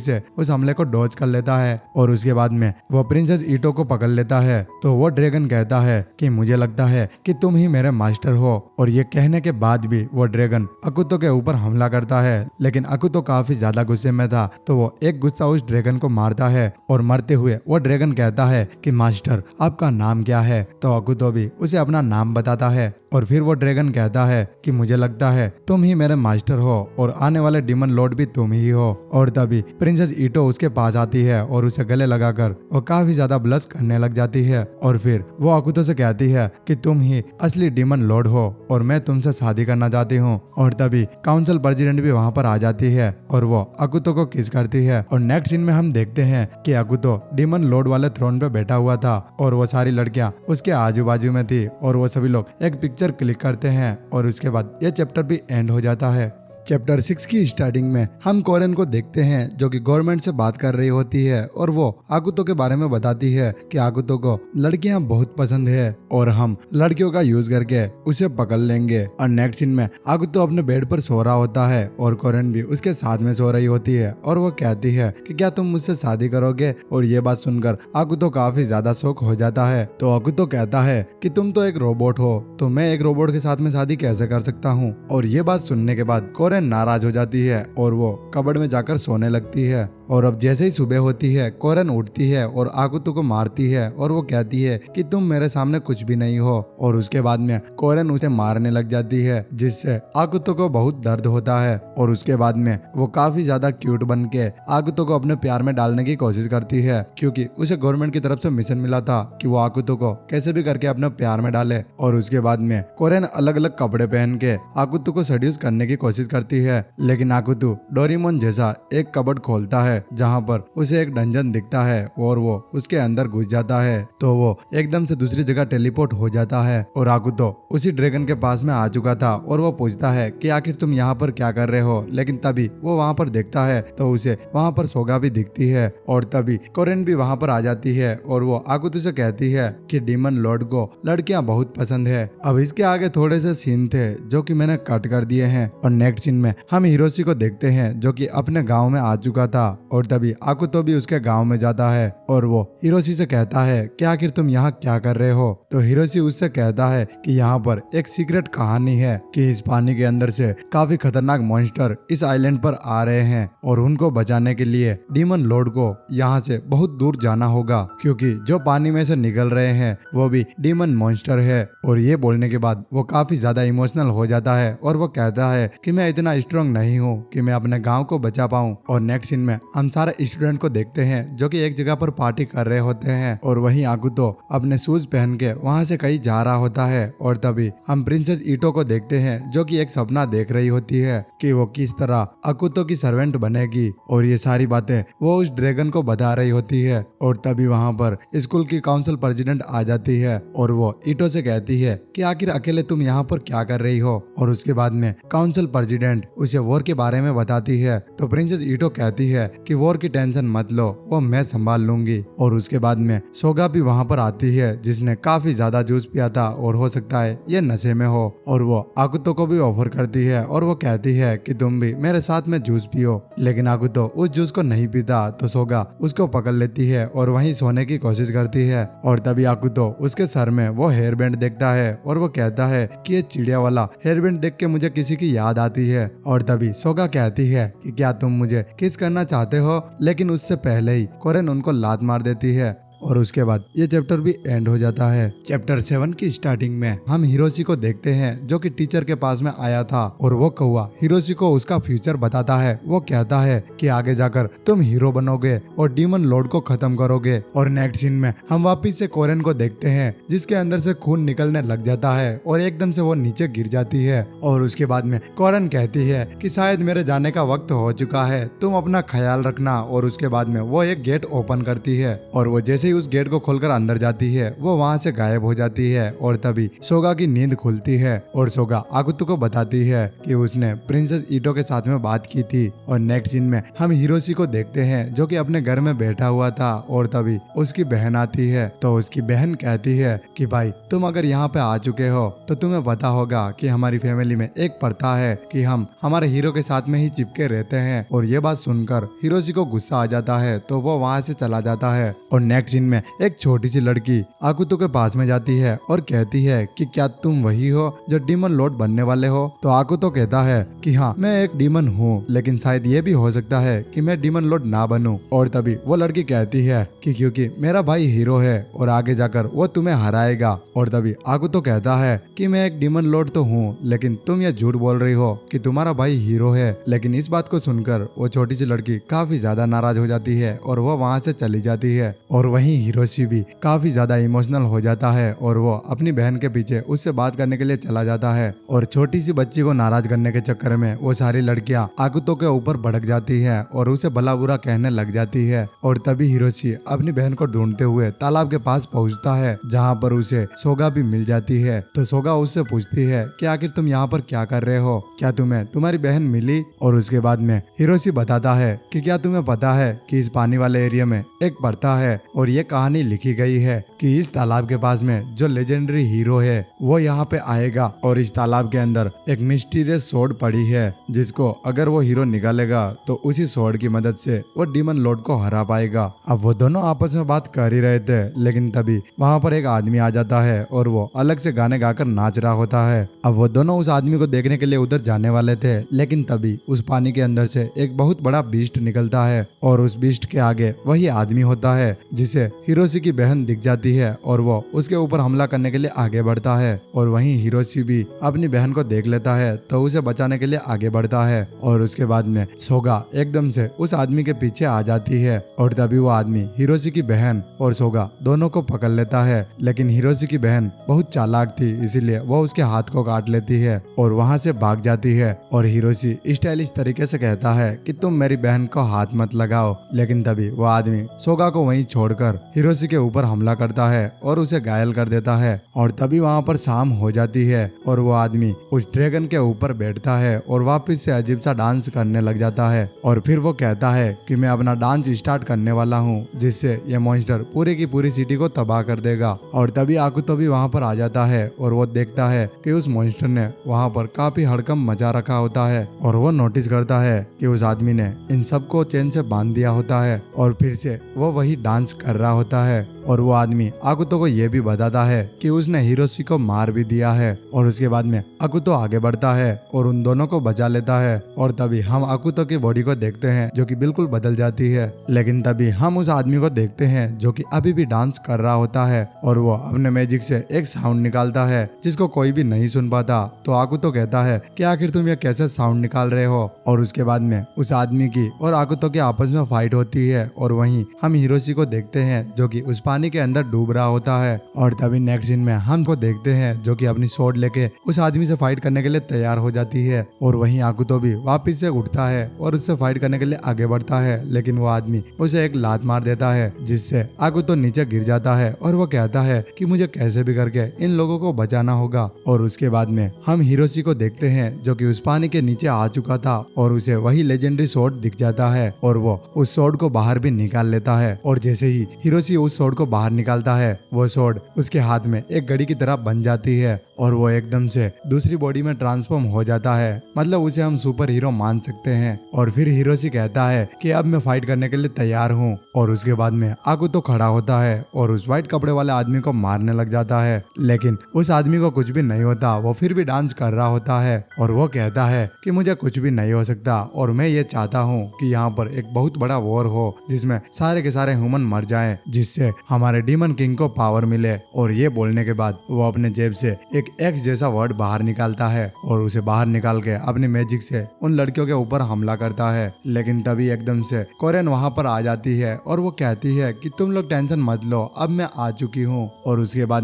से उस हमले को डॉज कर लेता है और उसके बाद में वो प्रिंसेस ईटो को पकड़ लेता है। तो वो ड्रैगन कहता है कि मुझे लगता है कि तुम ही मेरे मास्टर हो। और ये कहने के बाद भी वो ड्रैगन अकुतो के ऊपर हमला करता है, लेकिन अकुतो काफी ज्यादा गुस्से में था तो वो एक गुस्सा उस ड्रैगन को मारता है और मरते हुए वो ड्रैगन कहता है कि मास्टर आपका नाम क्या है। तो अकुतो भी उसे अपना नाम बताता है और फिर वो ड्रैगन कहता है कि मुझे लगता है तुम ही मेरे मास्टर हो और आने वाले डीमन लॉर्ड भी तुम ही हो। और तभी प्रिंसेस ईटो उसके पास आती है और उसे गले लगाकर वो काफी ज्यादा ब्लश करने लग जाती है और फिर वो अकुतो से कहती है कि तुम ही असली डीमन लॉर्ड हो और मैं तुमसे शादी करना चाहती हूँ। और तभी काउंसिल प्रेसिडेंट भी वहाँ पर आ जाती है और वो अकुतो को किस करती है। और नेक्स्ट सीन में हम देखते हैं कि अकुतो डीमन लॉर्ड वाले थ्रोन पे बैठा हुआ था और वो सारी लड़कियां उसके आजू बाजू में थी और वो सभी लोग एक पिक्चर क्लिक करते हैं और उसके बाद ये चैप्टर भी एंड हो जाता है। चैप्टर 6 की स्टार्टिंग में हम कोरेन को देखते हैं जो कि गवर्नमेंट से बात कर रही होती है और वो आकुतो के बारे में बताती है कि आकुतो को लड़कियां बहुत पसंद है और हम लड़कियों का यूज करके उसे पकड़ लेंगे। और नेक्स्ट सीन में आकुतो अपने बेड पर सो रहा होता है और कोरेन भी उसके साथ में सो रही होती है और वो कहती है कि क्या तुम मुझसे शादी करोगे। और ये बात सुनकर आकुतो काफी ज्यादा शौक हो जाता है। तो आकुतो कहता है कि तुम तो एक रोबोट हो तो मैं एक रोबोट के साथ में शादी कैसे कर सकता हूँ। और ये बात सुनने के बाद कोरेन नाराज हो जाती है और वो कबर्ड में जाकर सोने लगती है। और अब जैसे ही सुबह होती है कोरेन उठती है और आकुतो को मारती है और वो कहती है कि तुम मेरे सामने कुछ भी नहीं हो। और उसके बाद में कोरेन उसे मारने लग जाती है जिससे आकुतो को बहुत दर्द होता है। और उसके बाद में वो काफी ज्यादा क्यूट बन के आकुतो को अपने प्यार में डालने की कोशिश करती है क्योंकि उसे गवर्नमेंट की तरफ से मिशन मिला था कि वो आकुतो को कैसे भी करके अपने प्यार में डाले। और उसके बाद में कोरेन अलग अलग कपड़े पहन के आकुतो को सेड्यूस करने की कोशिश करती है, लेकिन आकुतो डोरेमोन जैसा एक कबर्ड खोलता है जहाँ पर उसे एक डंजन दिखता है और वो उसके अंदर घुस जाता है। तो वो एकदम से दूसरी जगह टेलीपोर्ट हो जाता है और आकुतो उसी ड्रैगन के पास में आ चुका था और वो पूछता है कि आखिर तुम यहाँ पर क्या कर रहे हो। लेकिन तभी वो वहाँ पर देखता है तो उसे वहाँ पर सोगा भी दिखती है और तभी कोरेन भी वहाँ पर आ जाती है और वो आकुतो से कहती है कि डीमन लॉर्ड को लड़कियां बहुत पसंद है। अब इसके आगे थोड़े से सीन थे जो कि मैंने कट कर दिए हैं। और नेक्स्ट सीन में हम हिरोशी को देखते हैं जो कि अपने गांव में आ चुका था और तभी आकुतो भी उसके गांव में जाता है और वो हिरोशी से कहता है कि आखिर तुम यहाँ क्या कर रहे हो। तो हिरोशी उससे कहता है कि यहाँ पर एक सीक्रेट कहानी है कि इस पानी के अंदर से काफी खतरनाक मॉन्स्टर इस आइलैंड पर आ रहे हैं और उनको बचाने के लिए डीमन लॉर्ड को यहाँ से बहुत दूर जाना होगा क्योंकि जो पानी में से निकल रहे हैं वो भी डीमन मॉन्स्टर है। और ये बोलने के बाद वो काफी ज्यादा इमोशनल हो जाता है और वो कहता है कि मैं इतना स्ट्रांग नहीं हूँ कि मैं अपने गांव को बचा पाऊँ। और नेक्स्ट सीन में हम सारे स्टूडेंट को देखते हैं जो कि एक जगह पर पार्टी कर रहे होते हैं और वहीं आकुतो अपने शूज पहन के वहां से कहीं जा रहा होता है। और तभी हम प्रिंसेस ईटो को देखते हैं जो कि एक सपना देख रही होती है कि वो किस तरह आकुतो की सर्वेंट बनेगी और ये सारी बातें वो उस ड्रैगन को बता रही होती है। और तभी वहां पर स्कूल की काउंसिल प्रेसिडेंट आ जाती है और वो ईटो से कहती है कि आखिर अकेले तुम यहाँ पर क्या कर रही हो। और उसके बाद में काउंसिल प्रेसिडेंट उसे वॉर के बारे में बताती है तो प्रिंसेस ईटो कहती है कि वॉर की टेंशन मत लो, वो मैं संभाल लूंगी। और उसके बाद में सोगा भी वहाँ पर आती है जिसने काफी ज्यादा जूस पिया था और हो सकता है ये नशे में हो और वो आकुतो को भी ऑफर करती है और वो कहती है कि तुम भी मेरे साथ में जूस पियो। लेकिन आकुतो उस जूस को नहीं पीता तो सोगा उसको पकड़ लेती है और वहीं सोने की कोशिश करती है। और तभी आकुतो उसके सर में वो हेयर बैंड देखता है और वो कहता है कि ये चिड़िया वाला हेयर बैंड देख के मुझे किसी की याद आती है। और तभी सोगा कहती है कि क्या तुम मुझे किस करना चाहते हो, लेकिन उससे पहले ही कोरेन उनको लात मार देती है और उसके बाद ये चैप्टर भी एंड हो जाता है। चैप्टर 7 की स्टार्टिंग में हम हिरोशी को देखते हैं जो कि टीचर के पास में आया था और वो कौवा हिरोशी को उसका फ्यूचर बताता है। वो कहता है कि आगे जाकर तुम हीरो बनोगे और डीमन लॉर्ड को खत्म करोगे। और नेक्स्ट सीन में हम वापिस से कोरेन को देखते हैं जिसके अंदर से खून निकलने लग जाता है और एकदम से वो नीचे गिर जाती है। और उसके बाद में कोरेन कहती है कि शायद मेरे जाने का वक्त हो चुका है, तुम अपना ख्याल रखना। और उसके बाद में वो एक गेट ओपन करती है और वो जैसे ही उस गेट को खोलकर अंदर जाती है वो वहाँ से गायब हो जाती है और तभी सोगा की नींद खुलती है और सोगा आकुतो को बताती है कि उसने प्रिंसेस ईटो के साथ में बात की थी। और नेक्स्ट सीन में हम हिरोशी को देखते हैं जो कि अपने घर में बैठा हुआ था और तभी उसकी बहन आती है। तो उसकी बहन कहती है कि भाई तुम अगर यहाँ पे आ चुके हो तो तुम्हें पता होगा कि हमारी फैमिली में एक प्रथा है कि हम हमारे हीरो के साथ में ही चिपके रहते हैं। और ये बात सुनकर हिरोशी को गुस्सा आ जाता है तो वो वहाँ से चला जाता है। और नेक्स्ट सीन में एक छोटी सी लड़की आकुतो के पास में जाती है और कहती है कि क्या तुम वही हो जो डीमन लॉर्ड बनने वाले हो। तो आकुतो कहता है कि हाँ मैं एक डीमन हूँ, लेकिन शायद ये भी हो सकता है कि मैं डीमन लॉर्ड ना बनूं। और तभी वो लड़की कहती है कि क्योंकि मेरा भाई हीरो है और आगे जाकर वो तुम्हें हराएगा। और तभी आकुतो कहता है कि मैं एक डीमन लॉर्ड तो हूँ, लेकिन तुम ये झूठ बोल रही हो कि तुम्हारा भाई हीरो है। लेकिन इस बात को सुनकर वो छोटी सी लड़की काफी ज्यादा नाराज हो जाती है और वो वहाँ से चली जाती है। और वहीं हिरोशी भी काफी ज्यादा इमोशनल हो जाता है और वो अपनी बहन के पीछे उससे बात करने के लिए चला जाता है। और छोटी सी बच्ची को नाराज करने के चक्कर में वो सारी लड़कियां आकुतो के ऊपर भड़क जाती है और उसे भला बुरा कहने लग जाती है। और तभी हिरोशी अपनी बहन को ढूंढते हुए तालाब के पास पहुंचता है जहां पर उसे सोगा भी मिल जाती है। तो सोगा उससे पूछती है कि आखिर तुम यहाँ पर क्या कर रहे हो, क्या तुम्हें तुम्हारी बहन मिली। और उसके बाद में हिरोशी बताता है कि क्या तुम्हें पता है कि इस पानी वाले एरिया में एक प्रथा है और ये कहानी लिखी गई है कि इस तालाब के पास में जो लेजेंडरी हीरो है वो यहाँ पे आएगा और इस तालाब के अंदर एक मिस्टीरियस स्वॉर्ड पड़ी है जिसको अगर वो हीरो निकालेगा तो उसी स्वॉर्ड की मदद से वो डीमन लॉर्ड को हरा पाएगा। अब वो दोनों आपस में बात कर ही रहे थे, लेकिन तभी वहाँ पर एक आदमी आ जाता है और वो अलग से गाने गाकर नाच रहा होता है। अब वो दोनों उस आदमी को देखने के लिए उधर जाने वाले थे, लेकिन तभी उस पानी के अंदर से एक बहुत बड़ा बीस्ट निकलता है और उस बीस्ट के आगे वही आदमी होता है जिसे हिरोशी की बहन दिख जाती है और वो उसके ऊपर हमला करने के लिए आगे बढ़ता है। और वहीं हिरोशी भी अपनी बहन को देख लेता है तो उसे बचाने के लिए आगे बढ़ता है। और उसके बाद में सोगा एकदम से उस आदमी के पीछे आ जाती है और तभी वो आदमी हिरोशी की बहन और सोगा दोनों को पकड़ लेता है। लेकिन हिरोशी की बहन बहुत चालाक थी, इसीलिए वो उसके हाथ को काट लेती है और वहां से भाग जाती है। और हिरोशी स्टाइलिश तरीके से कहता है कि तुम मेरी बहन को हाथ मत लगाओ। लेकिन तभी वो आदमी सोगा को वहीं छोड़कर हिरोशी के ऊपर हमला करता है और उसे घायल कर देता है। और तभी वहां पर शाम हो जाती है और वो आदमी उस ड्रैगन के ऊपर बैठता है और वापस से अजीब सा डांस करने लग जाता है। और फिर वो कहता है कि मैं अपना डांस स्टार्ट करने वाला हूँ जिससे ये मॉन्स्टर पूरी की पूरी सिटी को तबाह कर देगा। और तभी आकुतो भी वहां पर आ जाता है और वो देखता है कि उस मॉन्स्टर ने वहां पर काफी हड़कंप मचा रखा होता है और वो नोटिस करता है कि उस आदमी ने इन सबको चेन से बांध दिया होता है और फिर से वो वही डांस कर रहा होता है। और वो आदमी आकुतो को ये भी बताता है कि उसने हिरोशी को मार भी दिया है। और उसके बाद में आकुतो आगे बढ़ता है और उन दोनों को बचा लेता है। और तभी हम आकुतो की बॉडी को देखते हैं जो कि बिल्कुल बदल जाती है। लेकिन तभी हम उस आदमी को देखते हैं जो कि अभी भी डांस कर रहा होता है और वो अपने मैजिक से एक साउंड निकालता है जिसको कोई भी नहीं सुन पाता। तो आकुतो कहता है कि आखिर तुम ये कैसे साउंड निकाल रहे हो। और उसके बाद में उस आदमी की और आकुतो के आपस में फाइट होती है और वहीं हम हिरोशी को देखते हैं जो कि उस पानी के अंदर डूब रहा होता है। और तभी नेक्स्ट सीन में हमको देखते हैं जो कि अपनी स्वॉर्ड लेके उस आदमी से फाइट करने के लिए तैयार हो जाती है। और वहीं आकुतो भी वापस से उठता है और उससे फाइट करने के लिए आगे बढ़ता है, लेकिन वो आदमी उसे एक लात मार देता है जिससे आकुतो नीचे गिर जाता है और वो कहता है कि मुझे कैसे भी करके इन लोगों को बचाना होगा। और उसके बाद में हम हिरोशी को देखते हैं जो कि उस पानी के नीचे आ चुका था और उसे वही लेजेंडरी स्वॉर्ड दिख जाता है और वो उस स्वॉर्ड को बाहर भी निकाल लेता है। और जैसे ही हिरोशी उस स्वॉर्ड को बाहर निकालता है वो स्वॉर्ड उसके हाथ में एक घड़ी की तरह बन जाती है और वो एकदम से दूसरी बॉडी में ट्रांसफॉर्म हो जाता है। मतलब उसे हम सुपर हीरो मान सकते हैं। और फिर हिरोशी कहता है कि अब मैं फाइट करने के लिए तैयार हूँ। और उसके बाद में आकुतो खड़ा होता है और उस व्हाइट कपड़े वाले आदमी को मारने लग जाता है, लेकिन उस आदमी को कुछ भी नहीं होता। वो फिर भी डांस कर रहा होता है और वो कहता है कि मुझे कुछ भी नहीं हो सकता और मैं ये चाहता हूँ कि यहाँ पर एक बहुत बड़ा वॉर हो जिसमें सारे के सारे ह्यूमन मर जाएं, जिससे हमारे डीमन किंग को पावर मिले। और ये बोलने के बाद वो अपने जेब से एक एक्स जैसा वर्ड बाहर निकालता है और उसे बाहर निकाल के अपने मैजिक से उन लड़कियों के ऊपर हमला करता है। लेकिन तभी एकदम से कोरेन वहां पर आ जाती है और वो कहती है कि तुम लोग टेंशन मत लो, अब मैं आ चुकी हूँ। और उसके बाद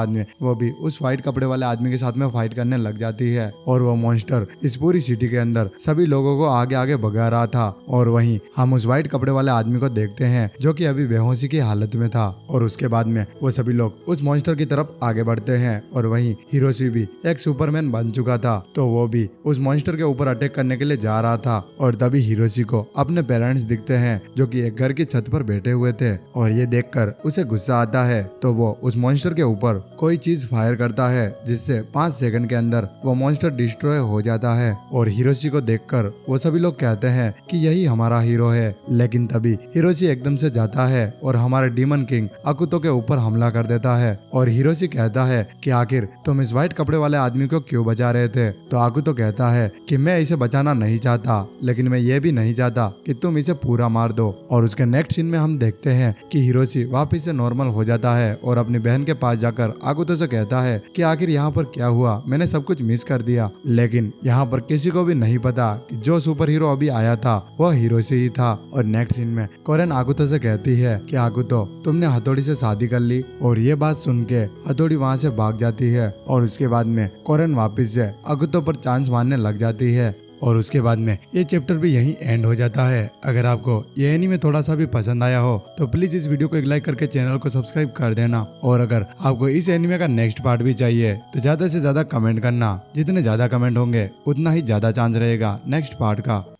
में वो भी उस व्हाइट कपड़े वाले आदमी के साथ में फाइट करने लग जाती है और वो मॉन्स्टर इस पूरी सिटी के अंदर सभी लोगों को आगे आगे भगा रहा था। और वहीं हम उस व्हाइट कपड़े वाले आदमी को देखते हैं जो कि अभी बेहोशी की हालत में में था। और उसके बाद में वो सभी लोग उस मॉन्स्टर की तरफ आगे बढ़ते हैं और वहीं हिरोशी भी एक सुपरमैन बन चुका था, तो वो भी उस मॉन्स्टर के ऊपर अटैक करने के लिए जा रहा था। और तभी हिरोशी को अपने पेरेंट्स दिखते हैं जो कि एक घर की छत पर बैठे हुए थे और ये देखकर उसे गुस्सा आता है, तो वो उस मॉन्स्टर के ऊपर कोई चीज फायर करता है जिससे 5 सेकंड के अंदर वो मॉन्स्टर डिस्ट्रॉय हो जाता है। और हिरोशी को देखकर वो सभी लोग कहते हैं कि यही हमारा हीरो है। लेकिन तभी हिरोशी एकदम से जाता है और हमारे डीमन किंग आकुतो के ऊपर हमला कर देता है। और हिरोशी कहता है कि आखिर तुम इस व्हाइट कपड़े वाले आदमी को क्यों बचा रहे थे। तो आकुतो कहता है कि मैं इसे बचाना नहीं चाहता, लेकिन मैं ये भी नहीं चाहता कि तुम इसे पूरा मार दो। और उसके नेक्स्ट सीन में हम देखते हैं कि हिरोशी वापस से नॉर्मल हो जाता है और अपनी बहन के पास जाकर आकुतो से कहता है कि आखिर यहाँ पर क्या हुआ, मैंने सब कुछ मिस कर दिया। लेकिन यहाँ पर किसी को भी नहीं पता कि जो सुपर हीरो अभी आया था वह हिरोशी ही था। और नेक्स्ट सीन में कोरेन आकुतो से कहती है कि आकुतो तुमने हथौड़ी से शादी कर ली। और ये बात सुन के हथौड़ी वहाँ से भाग जाती है और उसके बाद में कोरेन वापस से आकुतो पर चांस मारने लग जाती है। और उसके बाद में ये चैप्टर भी यहीं एंड हो जाता है। अगर आपको ये एनीमे थोड़ा सा भी पसंद आया हो तो प्लीज इस वीडियो को एक लाइक करके चैनल को सब्सक्राइब कर देना। और अगर आपको इस एनीमे का नेक्स्ट पार्ट भी चाहिए तो ज्यादा से ज्यादा कमेंट करना। जितने ज्यादा कमेंट होंगे उतना ही ज्यादा चांस रहेगा नेक्स्ट पार्ट का।